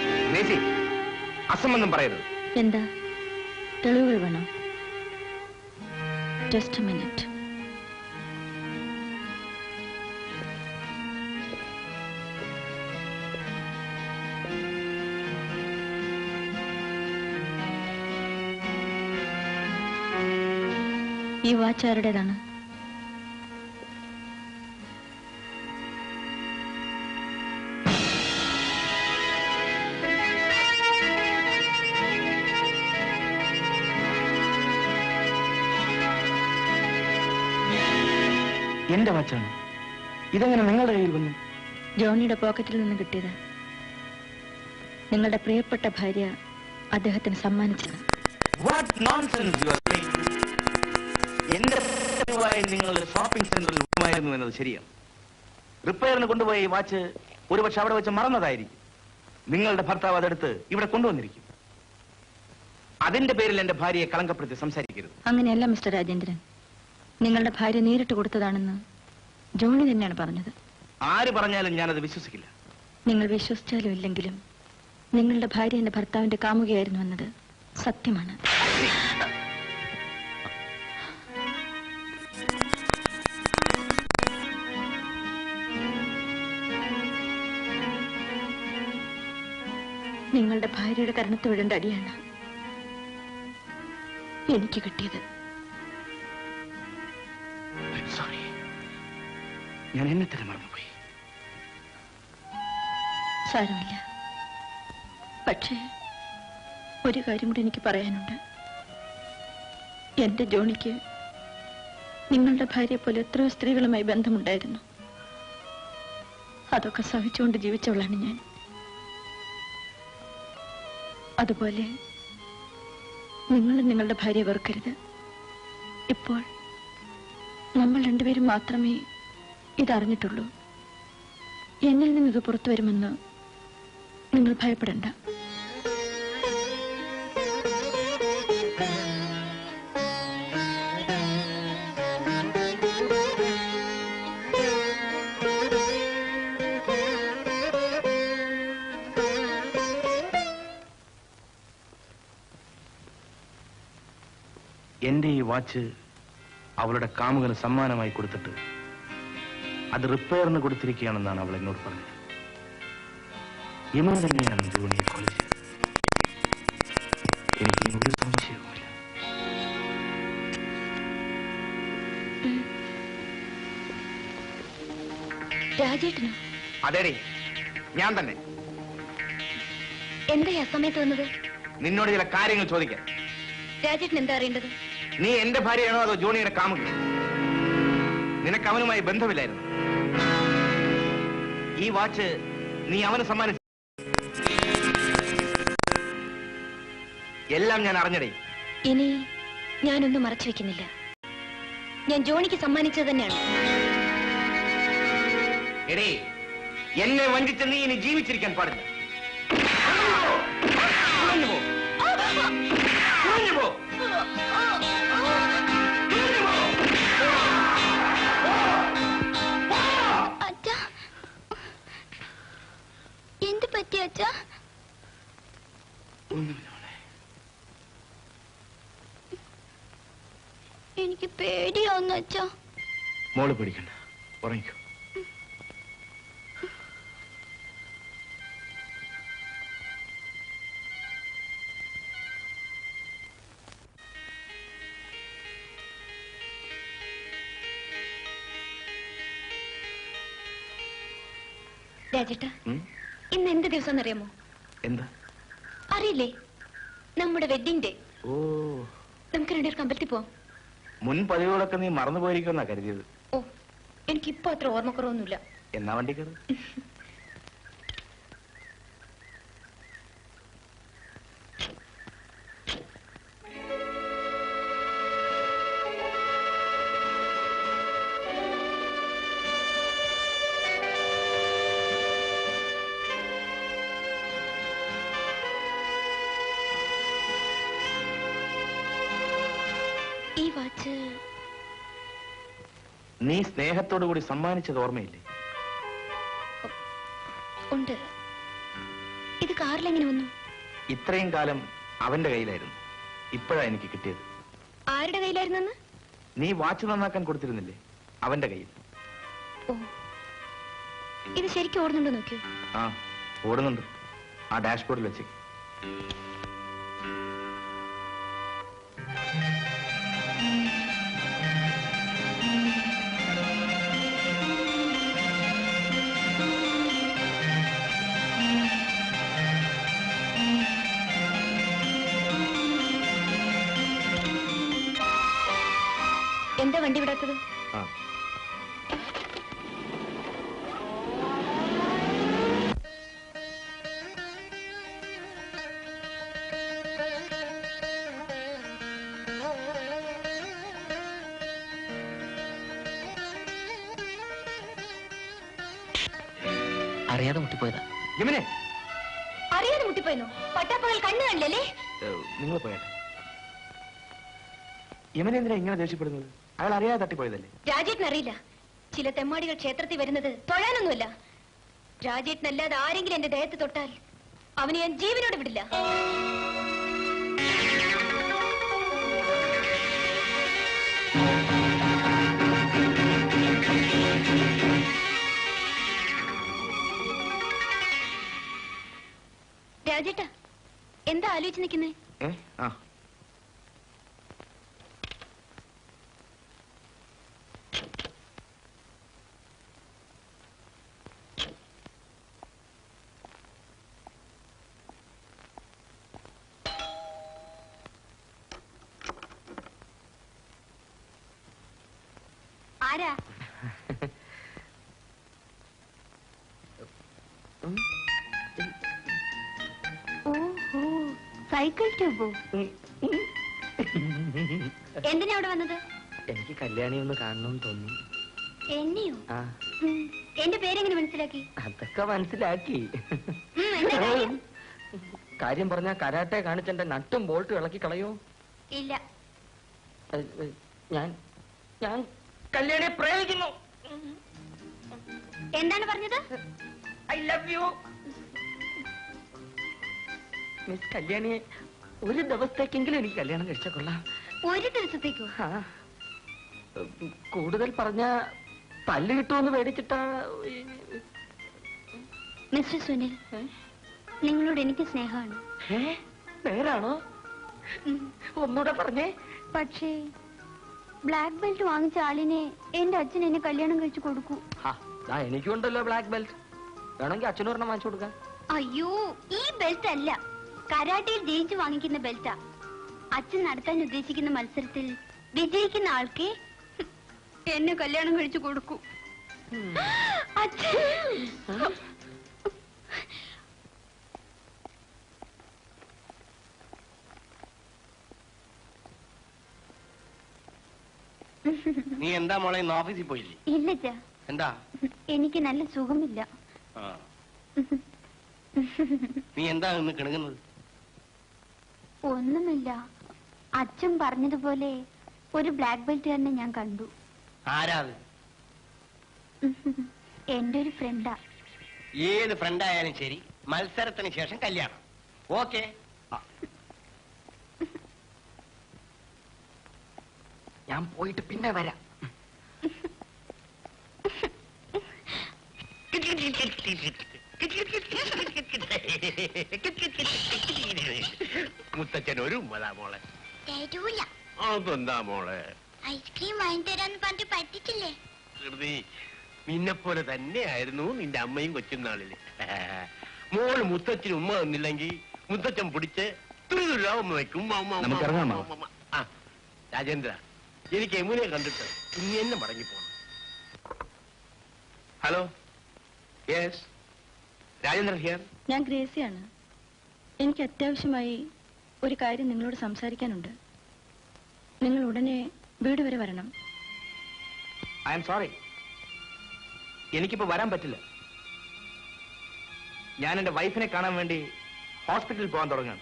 അസംബന്ധം പറയരുത്. എന്താ, തെളിവുകൾ വേണോ? Just A minute. ഈ വാച്ച് ആരുടേതാണ്? എന്റെ വാച്ചാണ്. ഇതെങ്ങനെ നിങ്ങളുടെ കയ്യിൽ വന്നു? ജോണിയുടെ പോക്കറ്റിൽ നിന്ന് കിട്ടിയത്. നിങ്ങളുടെ പ്രിയപ്പെട്ട ഭാര്യ അദ്ദേഹത്തിന് സമ്മാനിച്ചത്. What nonsense you are saying? എന്റെ നിങ്ങൾ ഷോപ്പിംഗ് സെന്ററിൽ വിട്ടുമായിരുന്നു എന്നത് ശരിയാണ്. റിപ്പയറിന് കൊണ്ടുപോയ ഈ വാച്ച് ഒരുപക്ഷെ അവിടെ വെച്ച് മറന്നതായിരിക്കും. നിങ്ങളുടെ ഭർത്താവ് അതെടുത്ത് ഇവിടെ കൊണ്ടുവന്നിരിക്കും. അതിന്റെ പേരിൽ എന്റെ ഭാര്യയെ കളങ്കപ്പെടുത്തി സംസാരിക്കരുത്. അങ്ങനെയല്ല മിസ്റ്റർ രാജേന്ദ്രൻ. നിങ്ങളുടെ ഭാര്യ നേരിട്ട് കൊടുത്തതാണെന്ന് ജോണി തന്നെയാണ് പറഞ്ഞത്. ആര് പറഞ്ഞാലും ഞാനത് വിശ്വസിക്കില്ല. നിങ്ങൾ വിശ്വസിച്ചാലും ഇല്ലെങ്കിലും നിങ്ങളുടെ ഭാര്യ എന്റെ ഭർത്താവിന്റെ കാമുകയായിരുന്നു എന്നത് സത്യമാണ്. നിങ്ങളുടെ ഭാര്യയുടെ കരണത്ത് വിടേണ്ട അടിയാണ് എനിക്ക് കിട്ടിയത്. സോറി, ഞാൻ എന്നെ തന്നെ മറന്നുപോയി. സാരമില്ല. പക്ഷേ ഒരു കാര്യം കൂടി എനിക്ക് പറയാനുണ്ട്. എന്റെ ജോണിക്ക് നിങ്ങളുടെ ഭാര്യയെ പോലെ എത്രയോ സ്ത്രീകളുമായി ബന്ധമുണ്ടായിരുന്നു. അതൊക്കെ സഹിച്ചുകൊണ്ട് ജീവിച്ചവളാണ് ഞാൻ. അതുപോലെ നിങ്ങൾ നിങ്ങളുടെ ഭാര്യയെ വെറുക്കരുത്. ഇപ്പോൾ നമ്മൾ രണ്ടുപേരും മാത്രമേ ഇതറിഞ്ഞിട്ടുള്ളൂ. എന്നിൽ നിന്നിത് പുറത്തു വരുമെന്ന് നിങ്ങൾ ഭയപ്പെടണ്ട. എന്റെ ഈ വാച്ച് അവളുടെ കാമുകന് സമ്മാനമായി കൊടുത്തിട്ട് അത് റിപ്പയറിന് കൊടുത്തിരിക്കുകയാണെന്നാണ് അവൾ എന്നോട് പറഞ്ഞത്. യമൻ തന്നെയാണ് ജോണിയെ കൊല ചെയ്തത്. എനിക്ക് ഒരു സംശയവുമില്ല. രാജേട്ടനോ? അതേടി, ഞാൻ തന്നെ. എന്താ ഈ അസമയത്ത് വന്നത്? നിന്നോട് ചില കാര്യങ്ങൾ ചോദിക്കാൻ. രാജേട്ടൻ എന്താ അറിയേണ്ടത്? നീ എന്റെ ഭാര്യയാണോ അതോ ജോണിയുടെ കാമുക? നിനക്ക് അവനുമായി ബന്ധമില്ലായിരുന്നു. ഈ വാച്ച് നീ അവന് സമ്മാനിച്ചു. എല്ലാം ഞാൻ അറിഞ്ഞടേ. ഇനി ഞാനൊന്നും മറച്ചു വെക്കുന്നില്ല. ഞാൻ ജോണിക്ക് സമ്മാനിച്ചത് തന്നെയാണ്. എടേ, എന്നെ വഞ്ചിച്ച നീ ഇനി ജീവിച്ചിരിക്കാൻ പാടില്ല. എന്ത് പറ്റി അച്ഛാ? എനിക്ക് പേടിയാവുന്നു അച്ഛാ. മോള് പേടിക്കണ്ട, ഉറങ്ങിക്കോ. രാജേട്ടാ, ഇന്ന് എന്ത് ദിവസം അറിയാമോ? എന്താ? അറിയില്ലേ? നമ്മുടെ വെഡിങ് ഡേ. ഓ, നമുക്ക് രണ്ടുപേർക്ക് അമ്പലത്തിൽ പോവാം. മുൻ പതിവുകളൊക്കെ നീ മറന്നു പോയിരിക്കുമെന്നാ കരുതിയത്. ഓ, എനിക്കിപ്പോ അത്ര ഓർമ്മക്കുറവൊന്നുമില്ല. എന്നാ വണ്ടി കയറി. ഈ വാച്ച് നീ സ്നേഹത്തോടു കൂടി സമ്മാനിച്ചത് ഓർമ്മയില്ലേ? ഉണ്ട്. ഇത് കാറിലെങ്ങനെ വന്നു? ഇത്രയും കാലം അവന്റെ കയ്യിലായിരുന്നു. ഇപ്പോഴാ എനിക്ക് കിട്ടിയത്. ആരുടെ കയ്യിലായിരുന്നെന്ന്? നീ വാച്ച് നന്നാക്കാൻ കൊടുത്തിരുന്നില്ലേ, അവന്റെ കയ്യിൽ. ഓ, ഇത് ശരിക്കും ഓടുന്നുണ്ടോ നോക്കിയോ? ആ, ഓടുന്നുണ്ട്. ആ ഡാഷ്ബോർഡിൽ വെച്ചേക്ക്. എന്താ വണ്ടി വിടാത്തത്? അറിയാതെ മുട്ടിപ്പോയതാ. യമുനെ, അറിയാതെ മുട്ടിപ്പോയെന്നോ? പട്ടാപ്പകൽ കണ്ണു കണ്ടില്ലല്ലേ? നിങ്ങൾ പോയാട്ടെ. യമുന എന്തിനാ ഇങ്ങനെ ദേഷ്യപ്പെടുന്നത്? അയാൾ അറിയാതെ തട്ടിപ്പോയതല്ലേ? രാജേട്ടൻ അറിയില്ല. ചില തെമ്മാടികൾ ക്ഷേത്രത്തിൽ വരുന്നത് തൊഴാനൊന്നുമല്ല. രാജേട്ടനല്ലാതെ ആരെങ്കിലും എന്റെ ദേഹത്ത് തൊട്ടാൽ അവനെ ഞാൻ ജീവനോട് വിടില്ല. രാജേട്ടാ, എന്താ ആലോചിച്ച് നിൽക്കുന്നേ? ആരാ? ഓഹോ, സൈക്കിൾ ട്യൂബോ? എന്തിനാ അവിടെ വന്നത്? എനിക്ക് കല്യാണി ഒന്ന് കാണണമെന്ന് തോന്നി. എന്നെയോ? എന്റെ പേരെങ്ങനെ മനസ്സിലാക്കി? അതൊക്കെ മനസ്സിലാക്കി. കാര്യം പറഞ്ഞാ കരാട്ടെ കാണിച്ചെന്റെ നട്ടും ബോൾട്ടും ഇളക്കി കളയോ? ഇല്ല. ഞാൻ ഞാൻ കല്യാണിയെ പ്രയോഗിക്കുന്നു. എന്താണ് പറഞ്ഞത്? I love you. മിസ് കല്യാണിയെ ഒരു ദിവസത്തേക്കെങ്കിലും എനിക്ക് കല്യാണം കഴിച്ചാൽ കൊള്ളാം. ഒരു ദിവസത്തേക്കോ? കൂടുതൽ പറഞ്ഞ തല്ല് കിട്ടുമെന്ന് പേടിച്ചിട്ടാ. മിസ്റ്റർ സുനിൽ, നിങ്ങളോട് എനിക്ക് സ്നേഹമാണ്. നേരാണോ? ഒന്നുകൂടെ പറഞ്ഞേ. പക്ഷേ ബ്ലാക്ക് ബെൽറ്റ് വാങ്ങിച്ച ആളിനെ എന്റെ അച്ഛൻ എന്നെ കല്യാണം കഴിച്ചു കൊടുക്കൂ. എനിക്കുണ്ടല്ലോ ബ്ലാക്ക് ബെൽറ്റ്. വേണമെങ്കിൽ അച്ഛനും ഒരെണ്ണം വാങ്ങിച്ചു കൊടുക്കാം. അയ്യോ, ഈ ബെൽറ്റ് അല്ല, കരാട്ടയിൽ ജയിച്ചു വാങ്ങിക്കുന്ന ബെൽറ്റാ. അച്ഛൻ നടത്താൻ ഉദ്ദേശിക്കുന്ന മത്സരത്തിൽ വിജയിക്കുന്ന ആൾക്ക് എന്നെ കല്യാണം കഴിച്ചു കൊടുക്കൂ. അച്ഛൻ നീ എന്താ മോളെ ഇന്ന് ഓഫീസിൽ പോയില്ലേ? ഇല്ല. എന്താ? എനിക്ക് നല്ല സുഖമില്ല. നീ എന്താ ഇന്ന് കിണുങ്ങുന്നത്? ഒന്നുമില്ല. അച്ഛൻ പറഞ്ഞതുപോലെ ഒരു ബ്ലാക്ക് ബെൽറ്റ് തന്നെ ഞാൻ കണ്ടു. ആരാ? എന്റെ ഒരു ഫ്രണ്ടാ. ഏത് ഫ്രണ്ടായാലും ശരി, മത്സരത്തിന് ശേഷം കല്യാണം. ഓക്കെ. ഞാൻ പോയിട്ട് പിന്നെ വരാം. മുത്തച്ഛൻ ഒരു ഉമ്മതാ മോളെ. തരൂല. അതെന്താ മോളെ? ഐസ്ക്രീം വാങ്ങിത്തരാന്ന് പറഞ്ഞിട്ട് പറ്റിച്ചില്ലേ? നിന്നെ പോലെ തന്നെയായിരുന്നു നിന്റെ അമ്മയും കൊച്ചുനാളില്. മോള് മുത്തച്ഛന് ഉമ്മ തന്നില്ലെങ്കിൽ മുത്തച്ഛൻ പിടിച്ച് തുരുതുരാ ഉമ്മ വയ്ക്കും. രാജേന്ദ്ര, എനിക്ക് യമുനെ കണ്ടിട്ട് ഇനി തന്നെ മടങ്ങിപ്പോണം. Hello, yes, Rajendra here. ഞാൻ ഗ്രേസിയാണ്. എനിക്ക് അത്യാവശ്യമായി ഒരു കാര്യം നിങ്ങളോട് സംസാരിക്കാനുണ്ട്. നിങ്ങൾ ഉടനെ വീട് വരെ വരണം. ഐ എം സോറി, എനിക്കിപ്പോ വരാൻ പറ്റില്ല. ഞാൻ എന്റെ വൈഫിനെ കാണാൻ വേണ്ടി ഹോസ്പിറ്റലിൽ പോകാൻ തുടങ്ങാണ്.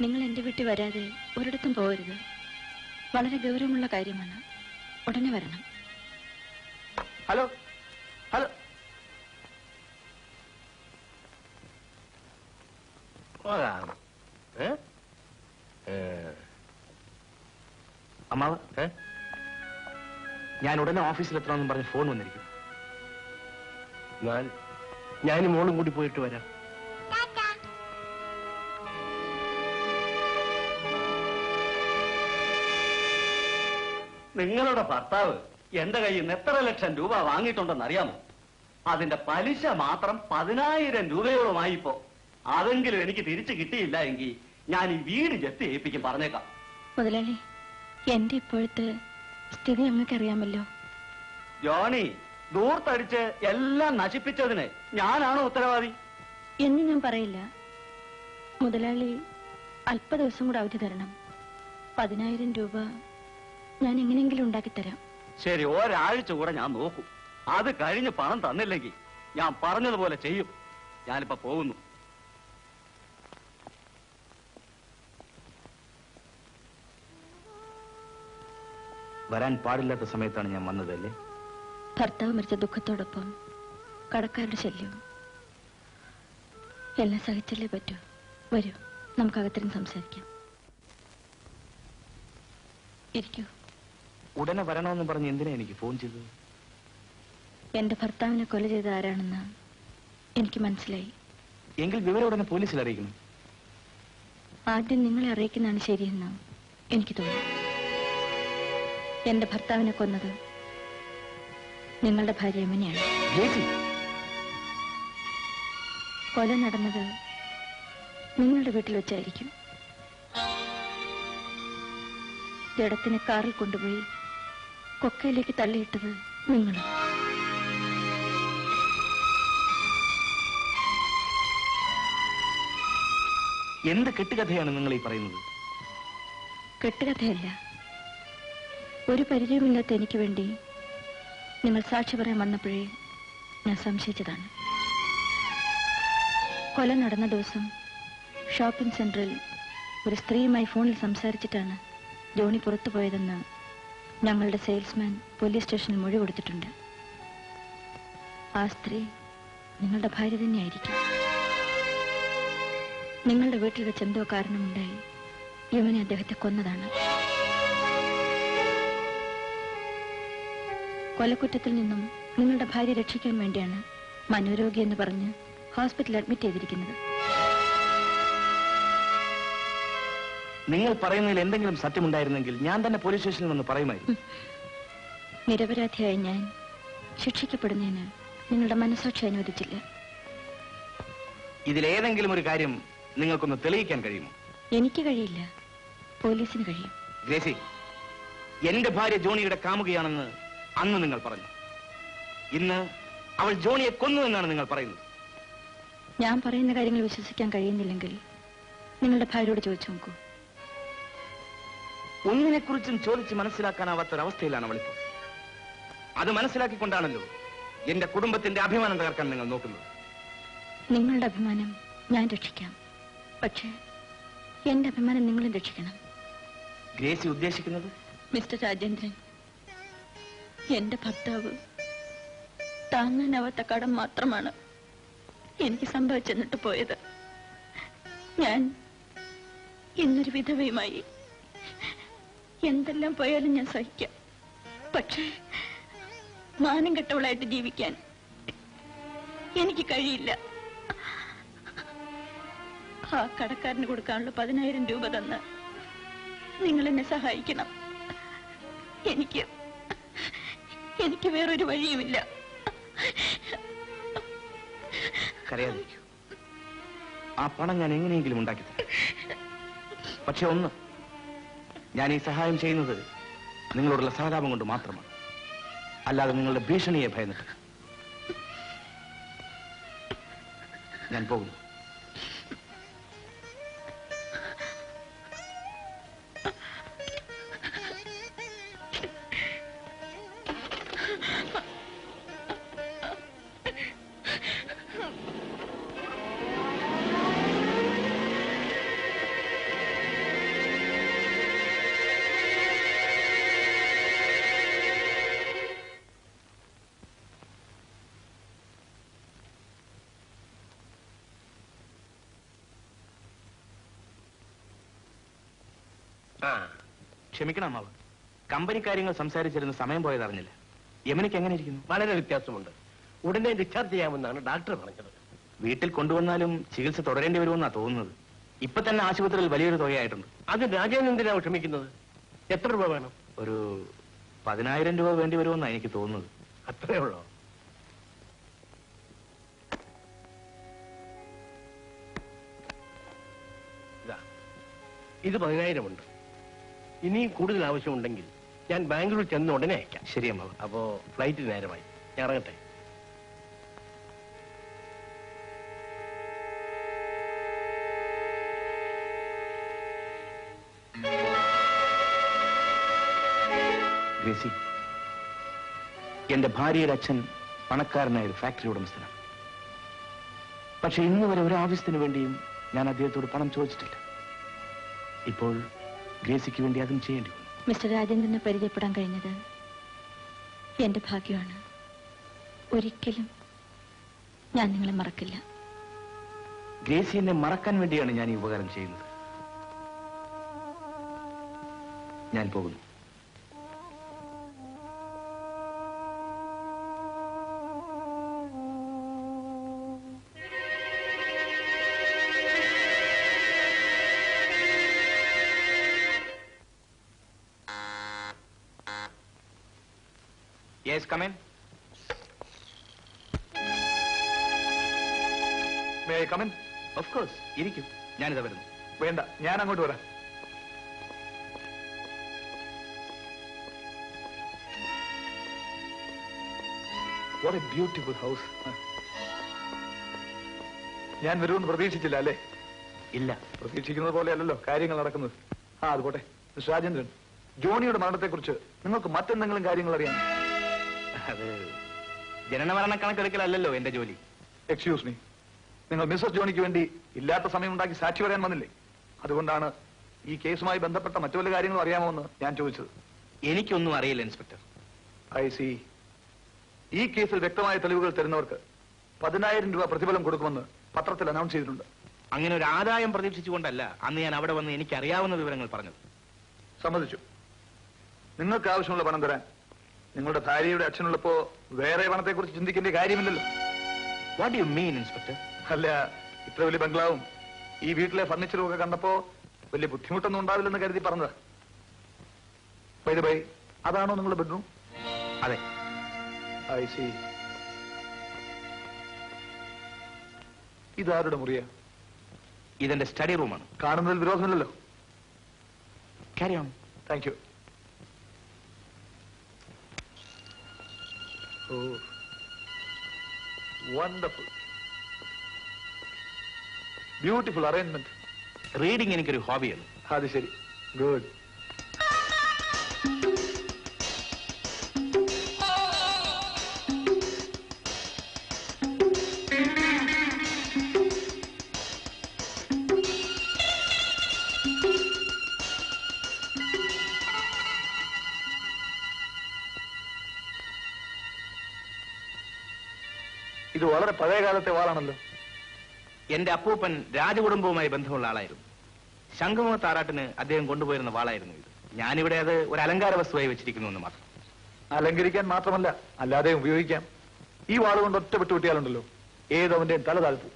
നിങ്ങൾ എന്റെ വീട്ടിൽ വരാതെ ഒരിടത്തും പോകരുത്. വളരെ ഗൗരവമുള്ള കാര്യമാണ്. ഉടനെ വരണം. ഹലോ ഹലോ, അമ്മാവ്, ഞാൻ ഉടനെ ഓഫീസിലെത്തണമെന്ന് പറഞ്ഞ് ഫോൺ വന്നിരിക്കും. ഞാൻ മോളും കൂടി പോയിട്ട് വരാം. നിങ്ങളുടെ ഭർത്താവ് എന്റെ കയ്യിൽ നിന്ന് എത്ര ലക്ഷം രൂപ വാങ്ങിയിട്ടുണ്ടെന്ന് അറിയാമോ? അതിന്റെ പലിശ മാത്രം 10,000 രൂപയോളമായിപ്പോ. അതെങ്കിലും എനിക്ക് തിരിച്ചു കിട്ടിയില്ല എങ്കിൽ ഞാൻ ഈ വീട് ജപ്തി ഏൽപ്പിക്കും, പറഞ്ഞേക്കാം. മുതലാളി, എന്റെ ഇപ്പോഴത്തെ സ്ഥിതി അങ്ങക്കറിയാമല്ലോ. ജോണി, ദൂർത്തടിച്ച് എല്ലാം നശിപ്പിച്ചതിന് ഞാനാണ് ഉത്തരവാദി എന്ന് ഞാൻ പറയില്ല. മുതലാളി അല്പ ദിവസം കൂടെ അവധി തരണം. 10,000 രൂപ ഞാൻ എങ്ങനെയെങ്കിലും ഉണ്ടാക്കിത്തരാം. ശരി, ഒരാഴ്ച കൂടെ ഞാൻ നോക്കും. അത് കഴിഞ്ഞ് പണം തന്നില്ലെങ്കിൽ ഞാൻ പറഞ്ഞതുപോലെ ചെയ്യും. ഞാനിപ്പോ പോകുന്നു. വരാൻ പാടില്ലാത്ത സമയത്താണ് ഞാൻ വന്നതല്ലേ? ഭർത്താവ് മരിച്ച ദുഃഖത്തോടൊപ്പം കടക്കാരുടെ ശല്യവും എല്ലാം സഹിച്ചല്ലേ പറ്റൂ. വരൂ, നമുക്കകത്തിരുന്ന് സംസാരിക്കാം. ഇരിക്കൂ. ഉടനെ വരണമെന്ന് പറഞ്ഞ് എന്തിനാ എനിക്ക് ഫോൺ ചെയ്തത്? എന്റെ ഭർത്താവിനെ കൊല ചെയ്ത ആരാണെന്ന് എനിക്ക് മനസ്സിലായി. എങ്കിൽ വിവരം ഉടനെ പോലീസിൽ അറിയിക്കണം. ആദ്യം നിങ്ങളെ അറിയിക്കുന്നതാണ് ശരിയെന്ന് എനിക്ക് തോന്നുന്നു. എന്റെ ഭർത്താവിനെ കൊന്നത് നിങ്ങളുടെ ഭാര്യ യമുനയാണ്. കൊല നടന്നത് നിങ്ങളുടെ വീട്ടിൽ വെച്ചായിരിക്കും. ജഡത്തിനെ കാറിൽ കൊണ്ടുപോയി കൊക്കയിലേക്ക് തള്ളിയിട്ടത് നിങ്ങളും. എന്ത് കെട്ടുകഥയാണ് നിങ്ങൾ ഈ പറയുന്നത്? കെട്ടുകഥയല്ല. ഒരു പരിചയമില്ലാത്ത എനിക്ക് വേണ്ടി നിങ്ങൾ സാക്ഷി പറയാൻ വന്നപ്പോഴേ ഞാൻ സംശയിച്ചതാണ്. കൊല നടന്ന ദിവസം ഷോപ്പിംഗ് സെന്ററിൽ ഒരു സ്ത്രീയുമായി ഫോണിൽ സംസാരിച്ചിട്ടാണ് ജോണി പുറത്തു പോയതെന്ന് ഞങ്ങളുടെ സെയിൽസ്മാൻ പോലീസ് സ്റ്റേഷനിൽ മൊഴി കൊടുത്തിട്ടുണ്ട്. ആ സ്ത്രീ നിങ്ങളുടെ ഭാര്യ തന്നെയായിരിക്കും. നിങ്ങളുടെ വീട്ടിൽ വെച്ച് എന്തോ കാരണമുണ്ടായി യമുന അദ്ദേഹത്തെ കൊന്നതാണ്. കൊലക്കുറ്റത്തിൽ നിന്നും നിങ്ങളുടെ ഭാര്യ രക്ഷിക്കാൻ വേണ്ടിയാണ് മനോരോഗി എന്ന് പറഞ്ഞ് ഹോസ്പിറ്റലിൽ അഡ്മിറ്റ് ചെയ്തിരിക്കുന്നത്. നിങ്ങൾ പറയുന്നതിൽ എന്തെങ്കിലും സത്യമുണ്ടായിരുന്നെങ്കിൽ ഞാൻ തന്നെ പോലീസ് സ്റ്റേഷനിൽ വന്ന് പറയുമായിരുന്നു. നിരപരാധിയായി ഞാൻ ശിക്ഷിക്കപ്പെടുന്നതിന് നിങ്ങളുടെ മനസ്സാക്ഷി അനുവദിച്ചില്ല. ഇതിലേതെങ്കിലും ഒരു കാര്യം നിങ്ങൾക്കൊന്ന് തെളിയിക്കാൻ കഴിയുമോ? എനിക്ക് കഴിയില്ല, പോലീസിന് കഴിയും. ഗ്രേസി, എന്റെ ഭാര്യ ജോണിയുടെ കാമുകയാണെന്ന് അന്ന് നിങ്ങൾ പറഞ്ഞു. ഇന്ന് അവൾ ജോണിയെ കൊന്നു എന്നാണ് നിങ്ങൾ പറയുന്നത്. ഞാൻ പറയുന്ന കാര്യങ്ങൾ വിശ്വസിക്കാൻ കഴിയുന്നില്ലെങ്കിൽ നിങ്ങളുടെ ഭാര്യയോട് ചോദിച്ചു നോക്കൂ. ഒന്നിനെക്കുറിച്ചും ചോദിച്ച് മനസ്സിലാക്കാനാവാത്തൊരവസ്ഥയിലാണ് അവളിപ്പോൾ. അത് മനസ്സിലാക്കിക്കൊണ്ടാണല്ലോ എന്റെ കുടുംബത്തിന്റെ അഭിമാനം തകർക്കാൻ നിങ്ങൾ നോക്കുന്നത്. നിങ്ങളുടെ അഭിമാനം ഞാൻ രക്ഷിക്കാം, പക്ഷേ എന്റെ അഭിമാനം നിങ്ങളും രക്ഷിക്കണം. ഗ്രേസി ഉദ്ദേശിക്കുന്നത്? മിസ്റ്റർ രാജേന്ദ്രൻ, എന്റെ ഭർത്താവ് താങ്ങാനാവാത്ത കടം മാത്രമാണ് എനിക്ക് സംഭവിച്ചെന്നിട്ട് പോയത്. ഞാൻ ഇന്നൊരു വിധവയുമായി. എന്തെല്ലാം പോയാലും ഞാൻ സഹിക്കാം, പക്ഷേ മാനം കെട്ടവളായിട്ട് ജീവിക്കാൻ എനിക്ക് കഴിയില്ല. ആ കടക്കാരന് കൊടുക്കാനുള്ള 10,000 രൂപ തന്ന് നിങ്ങൾ എന്നെ സഹായിക്കണം. എനിക്ക് വേറൊരു വഴിയുമില്ല. കരയാതിരിക്കൂ. ആ പണം ഞാൻ എങ്ങനെയെങ്കിലും ഉണ്ടാക്കി തരാം. പക്ഷെ ഒന്ന്, ഞാൻ ഈ സഹായം ചെയ്യുന്നത് നിങ്ങളോടുള്ള സഹതാപം കൊണ്ട് മാത്രമാണ്, അല്ലാതെ നിങ്ങളുടെ ഭീഷണിയെ ഭയന്നിട്ട്. ഞാൻ പോകുന്നു. ക്ഷമിക്കണം അമ്മാവ്, കമ്പനി കാര്യങ്ങൾ സംസാരിച്ചിരുന്ന സമയം പോയതറിഞ്ഞില്ല. യമുനയ്ക്ക് എങ്ങനെ ഇരിക്കുന്നു? വളരെ വ്യത്യാസമുണ്ട്. ഉടനെ ഡിസ്ചാർജ് ചെയ്യാമെന്നാണ് ഡോക്ടർ പറഞ്ഞത്. വീട്ടിൽ കൊണ്ടുവന്നാലും ചികിത്സ തുടരേണ്ടി വരുമെന്നാണ് തോന്നുന്നത്. ഇപ്പൊ തന്നെ ആശുപത്രിയിൽ വലിയൊരു തുകയായിട്ടുണ്ട്. അത് രാജേന്ദ്രൻ എന്തിനാണ് ക്ഷമിക്കുന്നത്? എത്ര രൂപ വേണം? ഒരു 10,000 രൂപ വേണ്ടി വരുമെന്നാണ് എനിക്ക് തോന്നുന്നത്. അത്രേ ഉള്ളോ? ഇത് 10,000 ഉണ്ട്. ഇനിയും കൂടുതൽ ആവശ്യമുണ്ടെങ്കിൽ ഞാൻ ബാംഗ്ലൂർ ചെന്ന് ഉടനെ അയക്കാം. ശരി അമ്മാവൻ. അപ്പോ ഫ്ലൈറ്റ് നേരമായി. ഞാൻ ഇറങ്ങട്ടെ. ഗ്രേസി, എന്റെ ഭാര്യയുടെ അച്ഛൻ പണക്കാരനായ ഒരു ഫാക്ടറി ഉടമസ്ഥനാണ്. പക്ഷെ ഇന്ന് വരെ ഒരു ആവശ്യത്തിന് വേണ്ടിയും ഞാൻ അദ്ദേഹത്തോട് പണം ചോദിച്ചിട്ടില്ല. ഇപ്പോൾ ഗ്രേസിക്ക് വേണ്ടി അതും ചെയ്യേണ്ടി വന്നു. മിസ്റ്റർ രാജേന്ദ്രനെ പരിചയപ്പെടാൻ കഴിഞ്ഞത് എന്റെ ഭാഗ്യമാണ്. ഒരിക്കലും ഞാൻ നിങ്ങളെ മറക്കില്ല. ഗ്രേസി എന്നെ മറക്കാൻ വേണ്ടിയാണ് ഞാൻ ഈ ഉപകാരം ചെയ്യുന്നത്. ഞാൻ പോകുന്നു. Yes, come in. May I come in? Of course. ഇരിക്കും. ഞാനിതാ വരുന്നു. വേണ്ട, ഞാൻ അങ്ങോട്ട് വരാം. What a beautiful house. ഞാൻ വരുമെന്ന് പ്രതീക്ഷിച്ചില്ല അല്ലേ? ഇല്ല. പ്രതീക്ഷിക്കുന്നത് പോലെ അല്ലല്ലോ കാര്യങ്ങൾ നടക്കുന്നത്. അത് പോട്ടെ. മിസ്റ്റർ രാജേന്ദ്രൻ, ജോണിയുടെ മരണത്തെക്കുറിച്ച് നിങ്ങൾക്ക് മറ്റെന്തെങ്കിലും കാര്യങ്ങൾ അറിയാം? അത് ജനനമരണ കണക്കെടുക്കലല്ലോ എന്റെ ജോലി. എക്സ്ക്യൂസ് മീ, നിങ്ങൾ മിസ്സസ് ജോണിക്ക് വേണ്ടി ഇല്ലാത്ത സമയം ഉണ്ടാക്കി സാക്ഷി പറയാൻ വന്നില്ലേ? അതുകൊണ്ടാണ് ഈ കേസുമായി ബന്ധപ്പെട്ട മറ്റു വല്ല കാര്യങ്ങളും അറിയാമോ എന്ന് ഞാൻ ചോദിച്ചത്. എനിക്കൊന്നും അറിയില്ല ഇൻസ്പെക്ടർ. I C. ഈ കേസിൽ വ്യക്തമായ തെളിവുകൾ തരുന്നവർക്ക് 10,000 രൂപ പ്രതിഫലം കൊടുക്കുമെന്ന് പത്രത്തിൽ അനൗൺസ് ചെയ്തിട്ടുണ്ട്. അങ്ങനെ ഒരു ആദായം പ്രതീക്ഷിച്ചുകൊണ്ടല്ല അന്ന് ഞാൻ അവിടെ വന്ന് എനിക്ക് അറിയാവുന്ന വിവരങ്ങൾ പറഞ്ഞത്. സമ്മതിച്ചു. നിങ്ങൾക്ക് ആവശ്യമുള്ള പണം തരാൻ നിങ്ങളുടെ ഭാര്യയുടെ അച്ഛനുള്ളപ്പോ വേറെ പണത്തെക്കുറിച്ച് ചിന്തിക്കേണ്ട കാര്യമില്ലല്ലോ. What you mean inspector? അല്ല, ഇത്ര വലിയ ബംഗ്ലാവും ഈ വീട്ടിലെ ഫർണിച്ചറും ഒക്കെ കണ്ടപ്പോ വലിയ ബുദ്ധിമുട്ടൊന്നും ഉണ്ടാവില്ലെന്ന് കരുതി പറഞ്ഞത്. ബൈ ദ ബൈ, അതാണോ നിങ്ങളുടെ ബെഡ്റൂം? അതെ. I see. ഇതാരുടെ മുറിയാ? ഇതെന്റെ സ്റ്റഡി റൂമാണ്. കാണുന്നതിൽ വിരോധമില്ലല്ലോ. Carry on. Thank you. Oh, wonderful. Beautiful arrangement. Reading എനിക്കൊരു ഹോബിയാണ്. അത് ശരി. ഗുഡ്. ഇത് വളരെ പഴയ കാലത്തെ വാളാണല്ലോ. എന്റെ അപ്പൂപ്പൻ രാജകുടുംബവുമായി ബന്ധമുള്ള ആളായിരുന്നു. ശംഖുമുഖ താരാട്ടിന് അദ്ദേഹം കൊണ്ടുപോയിരുന്ന വാളായിരുന്നു ഇത്. ഞാനിവിടെ അത് ഒരു അലങ്കാര വസ്തുവായി വെച്ചിരിക്കുന്നു എന്ന് മാത്രം. അലങ്കരിക്കാൻ മാത്രമല്ല, അല്ലാതെ ഉപയോഗിക്കാം. ഈ വാള് കൊണ്ട് ഒറ്റപ്പെട്ടു കിട്ടിയാലുണ്ടല്ലോ ഏതവന്റെയും തല താഴ്ത്തു.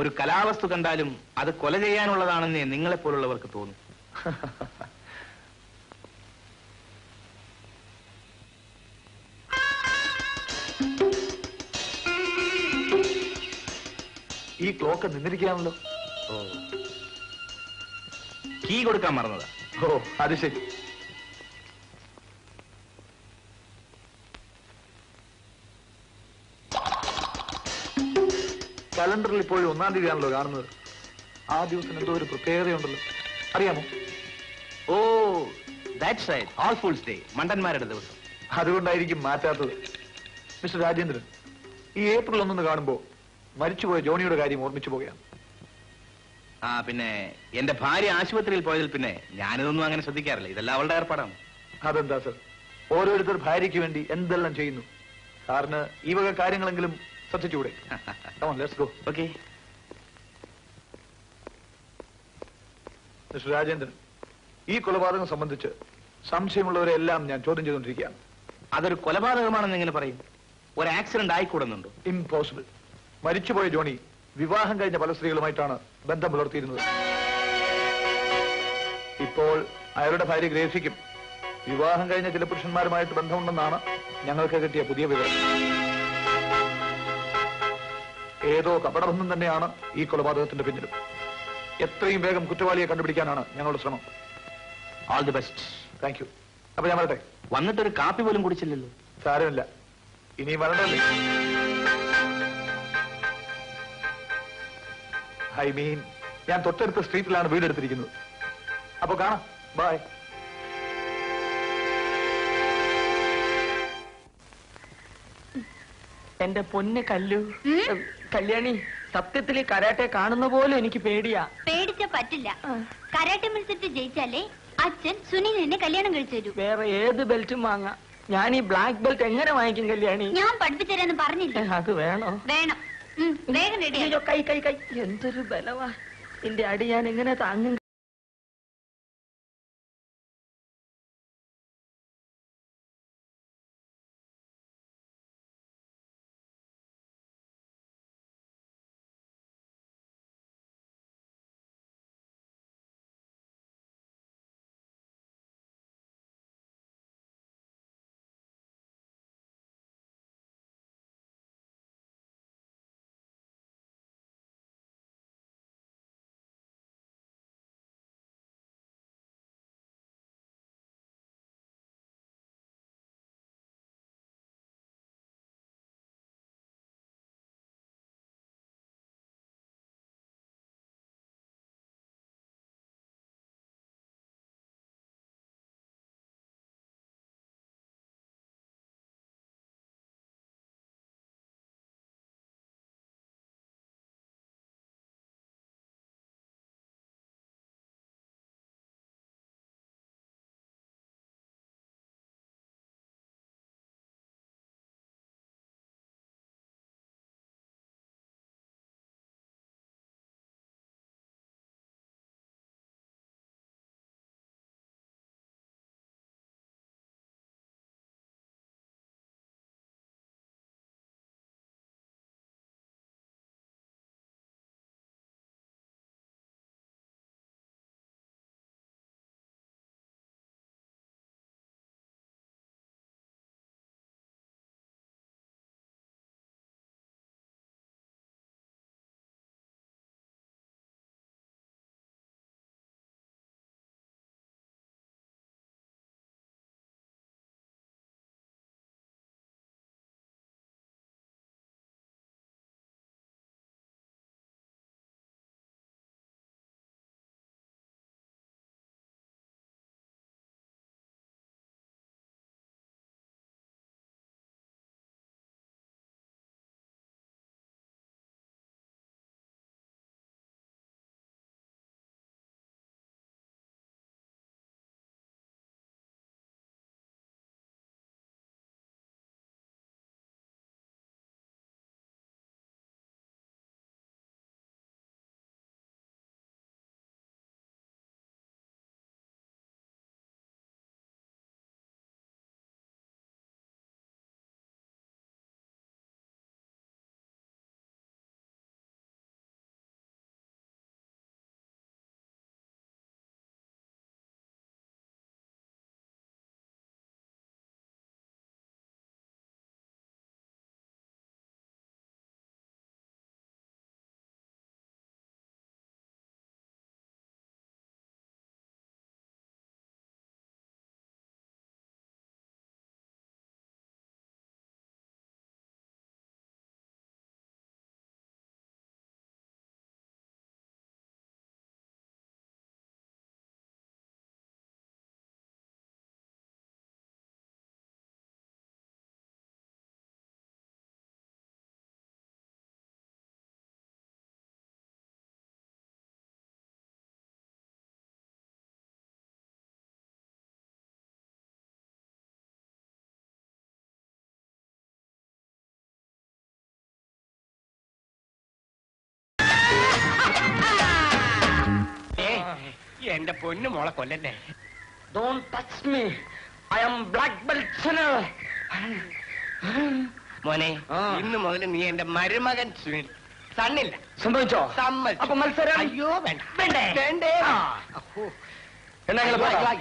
ഒരു കലാവസ്തു കണ്ടാലും അത് കൊല ചെയ്യാനുള്ളതാണെന്നേ നിങ്ങളെപ്പോലുള്ളവർക്ക് തോന്നും. ഈ ക്ലോക്ക് നിന്നിരിക്കുകയാണല്ലോ. ഓ, കീ കൊടുക്കാൻ മറന്നതാ. ഓ, അത് ശരി. കലണ്ടറിൽ ഇപ്പോഴും 1-ാം തീയതിയാണല്ലോ കാണുന്നത്. ആ ദിവസം എന്തോ ഒരു പ്രത്യേകതയുണ്ടല്ലോ, അറിയാമോ? ഓ, that's right, all fools day, മണ്ടന്മാരുടെ ദിവസം. അതുകൊണ്ടായിരിക്കും മാറ്റാത്തത്. മിസ്റ്റർ രാജേന്ദ്രൻ, ഈ ഏപ്രിൽ 1 കാണുമ്പോ മരിച്ചുപോയ ജോണിയുടെ കാര്യം ഓർമ്മിച്ചു പോവുകയാണ്. പിന്നെ എന്റെ ഭാര്യ ആശുപത്രിയിൽ പോയതിൽ പിന്നെ ഞാനിതൊന്നും അങ്ങനെ ശ്രദ്ധിക്കാറില്ല. ഇതെല്ലാം അവളുടെ ഏർപ്പാടാണ്. അതെന്താ സർ, ഓരോരുത്തർ ഭാര്യയ്ക്ക് വേണ്ടി എന്തെല്ലാം ചെയ്യുന്നു. സാറിന് ഈ വക കാര്യങ്ങളെങ്കിലും ശ്രദ്ധിച്ചുകൂടെ? ഓക്കെ. മിസ്റ്റർ രാജേന്ദ്രൻ, ഈ കൊലപാതകം സംബന്ധിച്ച് സംശയമുള്ളവരെല്ലാം ഞാൻ ചോദ്യം ചെയ്തുകൊണ്ടിരിക്കുകയാണ്. അതൊരു കൊലപാതകമാണെന്ന് എങ്ങനെ പറയും? ഒരു ആക്സിഡന്റ് ആയിക്കൂടുന്നുണ്ടോ? ഇംപോസിബിൾ. മരിച്ചുപോയ ജോണി വിവാഹം കഴിഞ്ഞ പല സ്ത്രീകളുമായിട്ടാണ് ബന്ധം പുലർത്തിയിരുന്നത്. ഇപ്പോൾ അയാളുടെ ഭാര്യ ഗ്രേസിക്കും വിവാഹം കഴിഞ്ഞ ചില പുരുഷന്മാരുമായിട്ട് ബന്ധമുണ്ടെന്നാണ് ഞങ്ങൾക്ക് കിട്ടിയ പുതിയ വിവരം. ഏതോ കപടബന്ധം തന്നെയാണ് ഈ കൊലപാതകത്തിന്റെ പിന്നിലും. എത്രയും വേഗം കുറ്റവാളിയെ കണ്ടുപിടിക്കാനാണ് ഞങ്ങളുടെ ശ്രമം. All the best. Thank you. അപ്പൊ ഞാൻ വരട്ടെ. വന്നിട്ടൊരു കാപ്പി പോലും കുടിച്ചില്ലല്ലോ. സാരമില്ല, ഇനി വരണ്ടല്ലേ. ഐ മീൻ, ഞാൻ തൊട്ടടുത്ത സ്ട്രീറ്റിലാണ് വീടെടുത്തിരിക്കുന്നത്. അപ്പൊ കാണാം. ബൈ. എന്റെ പൊന്ന് കല്യാണി, സത്യത്തിൽ കരാട്ടെ കാണുന്ന പോലും എനിക്ക് പേടിയാ. പേടിച്ച പറ്റില്ല. കരാട്ടെ മത്സരത്തിൽ ജയിച്ചാലേ അച്ഛൻ സുനിലിനെ കല്യാണം കഴിച്ചു തരൂ. വേറെ ഏത് ബെൽറ്റും വാങ്ങാം. ഞാൻ ഈ ബ്ലാക്ക് ബെൽറ്റ് എങ്ങനെ വാങ്ങിക്കും കല്യാണി? ഞാൻ പഠിപ്പിച്ചതരാന്ന് പറഞ്ഞില്ല. അത് വേണോ? വേണം. വേഗം റെഡി. കൈ എന്തൊരു ബലവാ. എന്റെ അടി ഞാൻ എങ്ങനെ താങ്ങും? എന്റെ പൊന്നു മോളെ കൊല്ലല്ലേ. Don't touch me. I am black belt channel. മോനെ, ഇന്ന് മുതൽ നീ എന്റെ മരുമകൻ സുനിൽ. സണ്ണില്ല. സംഭവിച്ചോ? സമ്മതിച്ചു. അപ്പൊ മത്സരം? അയ്യോ വേണ്ട. വേണ്ടേ? വേണ്ടേ.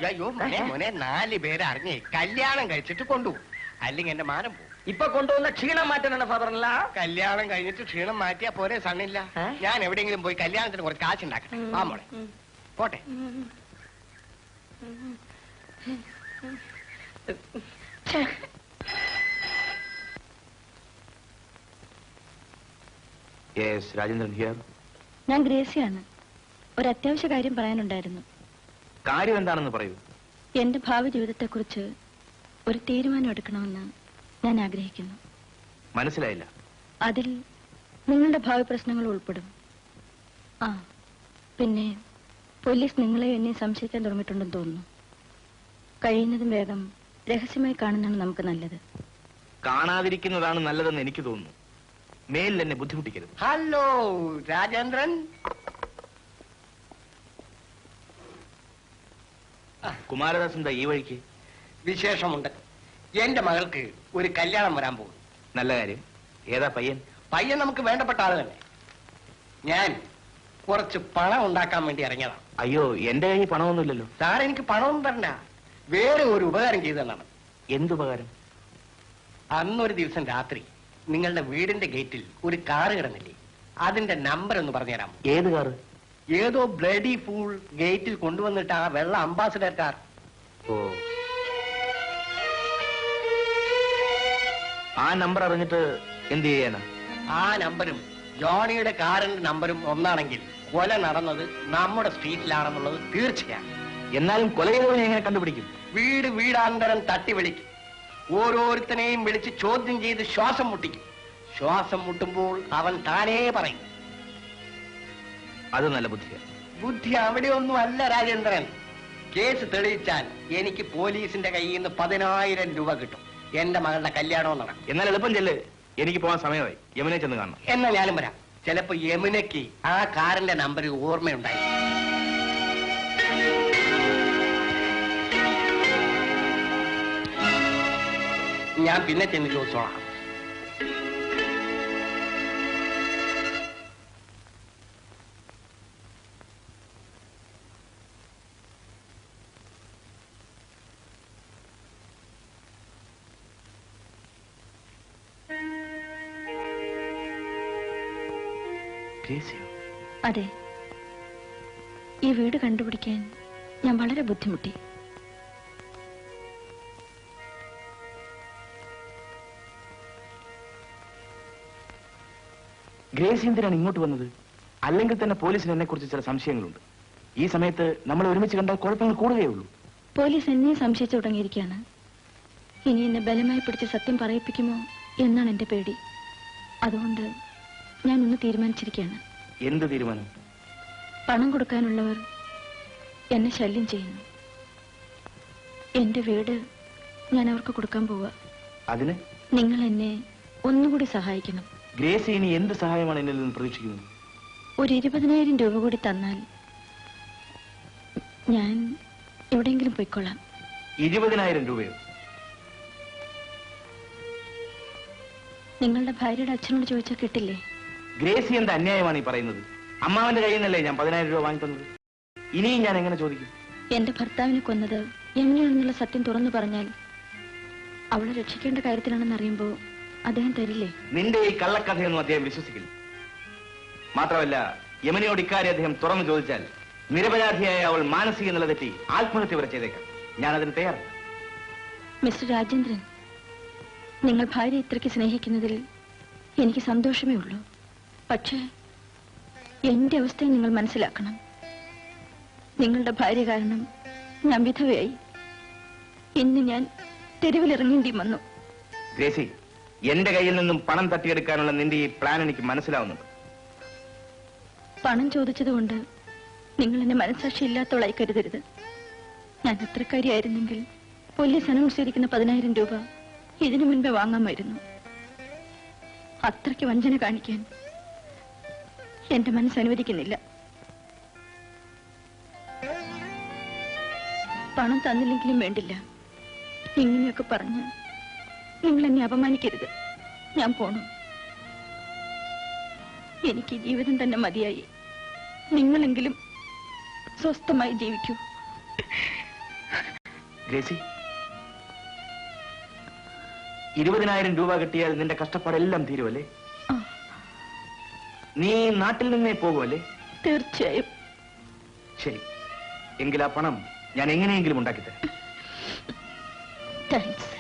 അയ്യോ മോനെ 4 പേര് അറിഞ്ഞേ കല്യാണം കഴിച്ചിട്ട് കൊണ്ടുപോകും. അല്ലെങ്കിൽ എന്റെ മാനം പോകും. ഇപ്പൊ കൊണ്ടുവന്ന ക്ഷീണം മാറ്റാനാണ് ഫാദറല്ല. കല്യാണം കഴിഞ്ഞിട്ട് ക്ഷീണം മാറ്റിയാ പോരെ സണ്ണില്ല. ഞാൻ എവിടെയെങ്കിലും പോയി കല്യാണത്തിന് കുറച്ച് കാശുണ്ടാക്കണം. ആ മോളെ പോട്ടെ. രാജേന്ദ്രൻ ഹിയർ. ഞാൻ ഗ്രേസിയാണ്. ഒരു അത്യാവശ്യ കാര്യം പറയാനുണ്ടായിരുന്നു. കാര്യം എന്താണെന്ന് പറയൂ. എന്റെ ഭാവി ജീവിതത്തെക്കുറിച്ച് ഒരു തീരുമാനം എടുക്കണമെന്ന് ഞാൻ ആഗ്രഹിക്കുന്നു. മനസ്സിലായില്ല. അതിൽ നിങ്ങളുടെ ഭാവി പ്രശ്നങ്ങൾ ഉൾപ്പെടും. പിന്നെ പോലീസ് നിങ്ങളെ എന്നെ സംശയിക്കാൻ തുടങ്ങിയിട്ടുണ്ടെന്ന് തോന്നുന്നു. കഴിയുന്നതും വേഗം രഹസ്യമായി കാണുന്നതാണ് നമുക്ക് നല്ലത്. കാണാതിരിക്കുന്നതാണ് നല്ലതെന്ന് എനിക്ക് തോന്നുന്നു. മേലിൽ എന്നെ ബുദ്ധിമുട്ടിക്കരുത്. ഹലോ രാജേന്ദ്രൻ. കുമാരദാസ് എന്താ ഈ വഴിക്ക്? വിശേഷമുണ്ട്. എന്റെ മകൾക്ക് ഒരു കല്യാണം വരാൻ പോകും. നല്ല കാര്യം. ഏതാ പയ്യൻ? പയ്യൻ നമുക്ക് വേണ്ടപ്പെട്ട ആള് തന്നെ. ഞാൻ കുറച്ച് പണം ഉണ്ടാക്കാൻ വേണ്ടി ഇറങ്ങിയതാണ്. അയ്യോ, എന്റെ കയ്യിൽ പണമൊന്നുമില്ലല്ലോ. സാർ എനിക്ക് പണമൊന്നും തരണ്ട, വേറെ ഒരു ഉപകാരം ചെയ്തു തന്നാണ്. എന്തുപകാരം? അന്നൊരു ദിവസം രാത്രി നിങ്ങളുടെ വീടിന്റെ ഗേറ്റിൽ ഒരു കാറ് കിടന്നില്ലേ, അതിന്റെ നമ്പർ ഒന്ന് പറഞ്ഞുതരാമോ? ഏത് കാറ്? ഏതോ ബ്ലഡി ഫൂൾ ഗേറ്റിൽ കൊണ്ടുവന്നിട്ട് ആ വെള്ള അംബാസിഡർ കാർ. ഓ, ആ നമ്പർ അറിഞ്ഞിട്ട് എന്ത് ചെയ്യാനാ? ആ നമ്പരും ജോണിയുടെ കാറിന്റെ നമ്പരും ഒന്നാണെങ്കിൽ കൊല നടന്നത് നമ്മുടെ സ്ട്രീറ്റിലാണെന്നുള്ളത് തീർച്ചയാണ്. എന്നാലും കൊല ചെയ്തവനെ എങ്ങനെ കണ്ടുപിടിക്കും? വീട് വീടാന്തരം തട്ടി വിളിക്കും. ഓരോരുത്തനെയും വിളിച്ച് ചോദ്യം ചെയ്ത് ശ്വാസം മുട്ടിക്കും. ശ്വാസം മുട്ടുമ്പോൾ അവൻ താനേ പറയും. അത് നല്ല ബുദ്ധിയാണ്. ബുദ്ധി അവിടെയൊന്നും അല്ല രാജേന്ദ്രൻ. കേസ് തെളിയിച്ചാൽ എനിക്ക് പോലീസിന്റെ കയ്യിൽ നിന്ന് 10,000 രൂപ കിട്ടും. എന്റെ മകളുടെ കല്യാണവും നടക്കും. എന്നാൽ എളുപ്പം ചെല്ല്, എനിക്ക് പോകാൻ സമയമായി. യമുനെ ചെന്ന് കാണണം. എന്നാ ഞാനും വരാം. ചിലപ്പോ യമുനയ്ക്ക് ആ കാറിന്റെ നമ്പർ ഓർമ്മയുണ്ടായി. ഞാൻ പിന്നെ ചെന്ന് ചോദിച്ചോളാം. അതെ, ഈ വീട് കണ്ടുപിടിക്കാൻ ഞാൻ വളരെ ബുദ്ധിമുട്ടി. ഗ്രേസി എന്തിനാണ് ഇങ്ങോട്ട് വന്നത്? അല്ലെങ്കിൽ തന്നെ പോലീസിന് എന്നെ കുറിച്ച് ചില സംശയങ്ങളുണ്ട്. ഈ സമയത്ത് നമ്മൾ ഒരുമിച്ച് കണ്ടാൽ കുഴപ്പങ്ങൾ കൂടുകയുള്ളൂ. പോലീസ് എന്നെ സംശയിച്ചു തുടങ്ങിയിരിക്കുകയാണ്. ഇനി എന്നെ ബലമായി പിടിച്ച് സത്യം പറയിപ്പിക്കുമോ എന്നാണ് എന്റെ പേടി. അതുകൊണ്ട് ഞാൻ ഒന്ന് തീരുമാനിച്ചിരിക്കുകയാണ്. എന്ത് തീരുമാനം? പണം കൊടുക്കാനുള്ളവർ എന്നെ ശല്യം ചെയ്യുന്നു. എന്റെ വീട് ഞാൻ അവർക്ക് കൊടുക്കാൻ പോവാ. അതിന് നിങ്ങൾ എന്നെ ഒന്നുകൂടി സഹായിക്കണം. ഗ്രേസി ഇനി എന്ത് സഹായമാണ് എന്നിൽ നിന്ന് പ്രതീക്ഷിക്കുന്നത്? ഒരു 20,000 രൂപ കൂടി തന്നാൽ ഞാൻ എവിടെയെങ്കിലും പോയിക്കൊള്ളാം. 20,000 രൂപയോ? നിങ്ങളുടെ ഭാര്യയുടെ അച്ഛനോട് ചോദിച്ചാൽ കിട്ടില്ലേ? ഗ്രേസി എന്ത് അന്യായമാണ് ഈ പറയുന്നത്? അമ്മാവന്റെ കയ്യിൽ നിന്നല്ലേ ഞാൻ 10,000 രൂപ വാങ്ങി തന്നത്. ഇനിയും ഞാൻ എങ്ങനെ ചോദിക്കും? എന്റെ ഭർത്താവിനെ കൊന്നത് എങ്ങനെയാണെന്നുള്ള സത്യം തുറന്നു പറഞ്ഞാൽ അവളെ രക്ഷിക്കേണ്ട കാര്യത്തിലാണെന്ന് അറിയുമ്പോൾ അദ്ദേഹം തരില്ലേ? നിന്റെ ഈ കള്ളക്കഥയൊന്നും അദ്ദേഹം വിശ്വസിക്കില്ല. മാത്രമല്ല, യമനയോട് ഇക്കാര്യം അദ്ദേഹം തുറന്നു ചോദിച്ചാൽ നിരപരാധിയായ അവൾ മാനസിക നില തെറ്റി ആത്മഹത്യ വരെ ചെയ്തേക്കാം. ഞാൻ അതിന് തയ്യാറാണ്. മിസ്റ്റർ രാജേന്ദ്രൻ, നിങ്ങൾ ഭാര്യ ഇത്രയ്ക്ക് സ്നേഹിക്കുന്നതിൽ എനിക്ക് സന്തോഷമേ ഉള്ളൂ. പക്ഷേ എന്റെ അവസ്ഥയെ നിങ്ങൾ മനസ്സിലാക്കണം. നിങ്ങളുടെ ഭാര്യ കാരണം ഞാൻ വിധവയായി. ഇന്ന് ഞാൻ തെരുവിലിറങ്ങേണ്ടി വന്നു. ഗ്രേസി, എന്റെ കയ്യിൽ നിന്നും പണം തട്ടിയെടുക്കാനുള്ള നിന്റെ ഈ പ്ലാൻ എനിക്ക് മനസ്സിലാവുന്നുണ്ട്. പണം ചോദിച്ചതുകൊണ്ട് നിങ്ങൾ എന്നെ മനസ്സാക്ഷി ഇല്ലാത്തവളായി കരുതരുത്. ഞാൻ അത്രക്കാരിയായിരുന്നെങ്കിൽ പോലീസ് അനൗൺസ് ചെയ്തിരിക്കുന്ന 10,000 രൂപ ഇതിനു മുൻപേ വാങ്ങാമായിരുന്നു. അത്രയ്ക്ക് വഞ്ചന കാണിക്കാൻ എന്റെ മനസ്സ് അനുവദിക്കുന്നില്ല. പണം തന്നില്ലെങ്കിലും വേണ്ടില്ല, ഇങ്ങനെയൊക്കെ പറഞ്ഞ് നിങ്ങൾ എന്നെ അപമാനിക്കരുത്. ഞാൻ പോണു. എനിക്ക് ജീവിതം തന്നെ മതിയായി. നിങ്ങളെങ്കിലും സ്വസ്ഥമായി ജീവിക്കൂ. ഗ്രേസി, 20,000 രൂപ കിട്ടിയാൽ നിന്റെ കഷ്ടപ്പാടെല്ലാം തീരുവല്ലേ? നീ നാട്ടിൽ നിന്നേ പോകുമല്ലേ? തീർച്ചയായും. ശരി, എങ്കിൽ ആ പണം ഞാൻ എങ്ങനെയെങ്കിലും ഉണ്ടാക്കിത്തരാം. താങ്ക്സ്.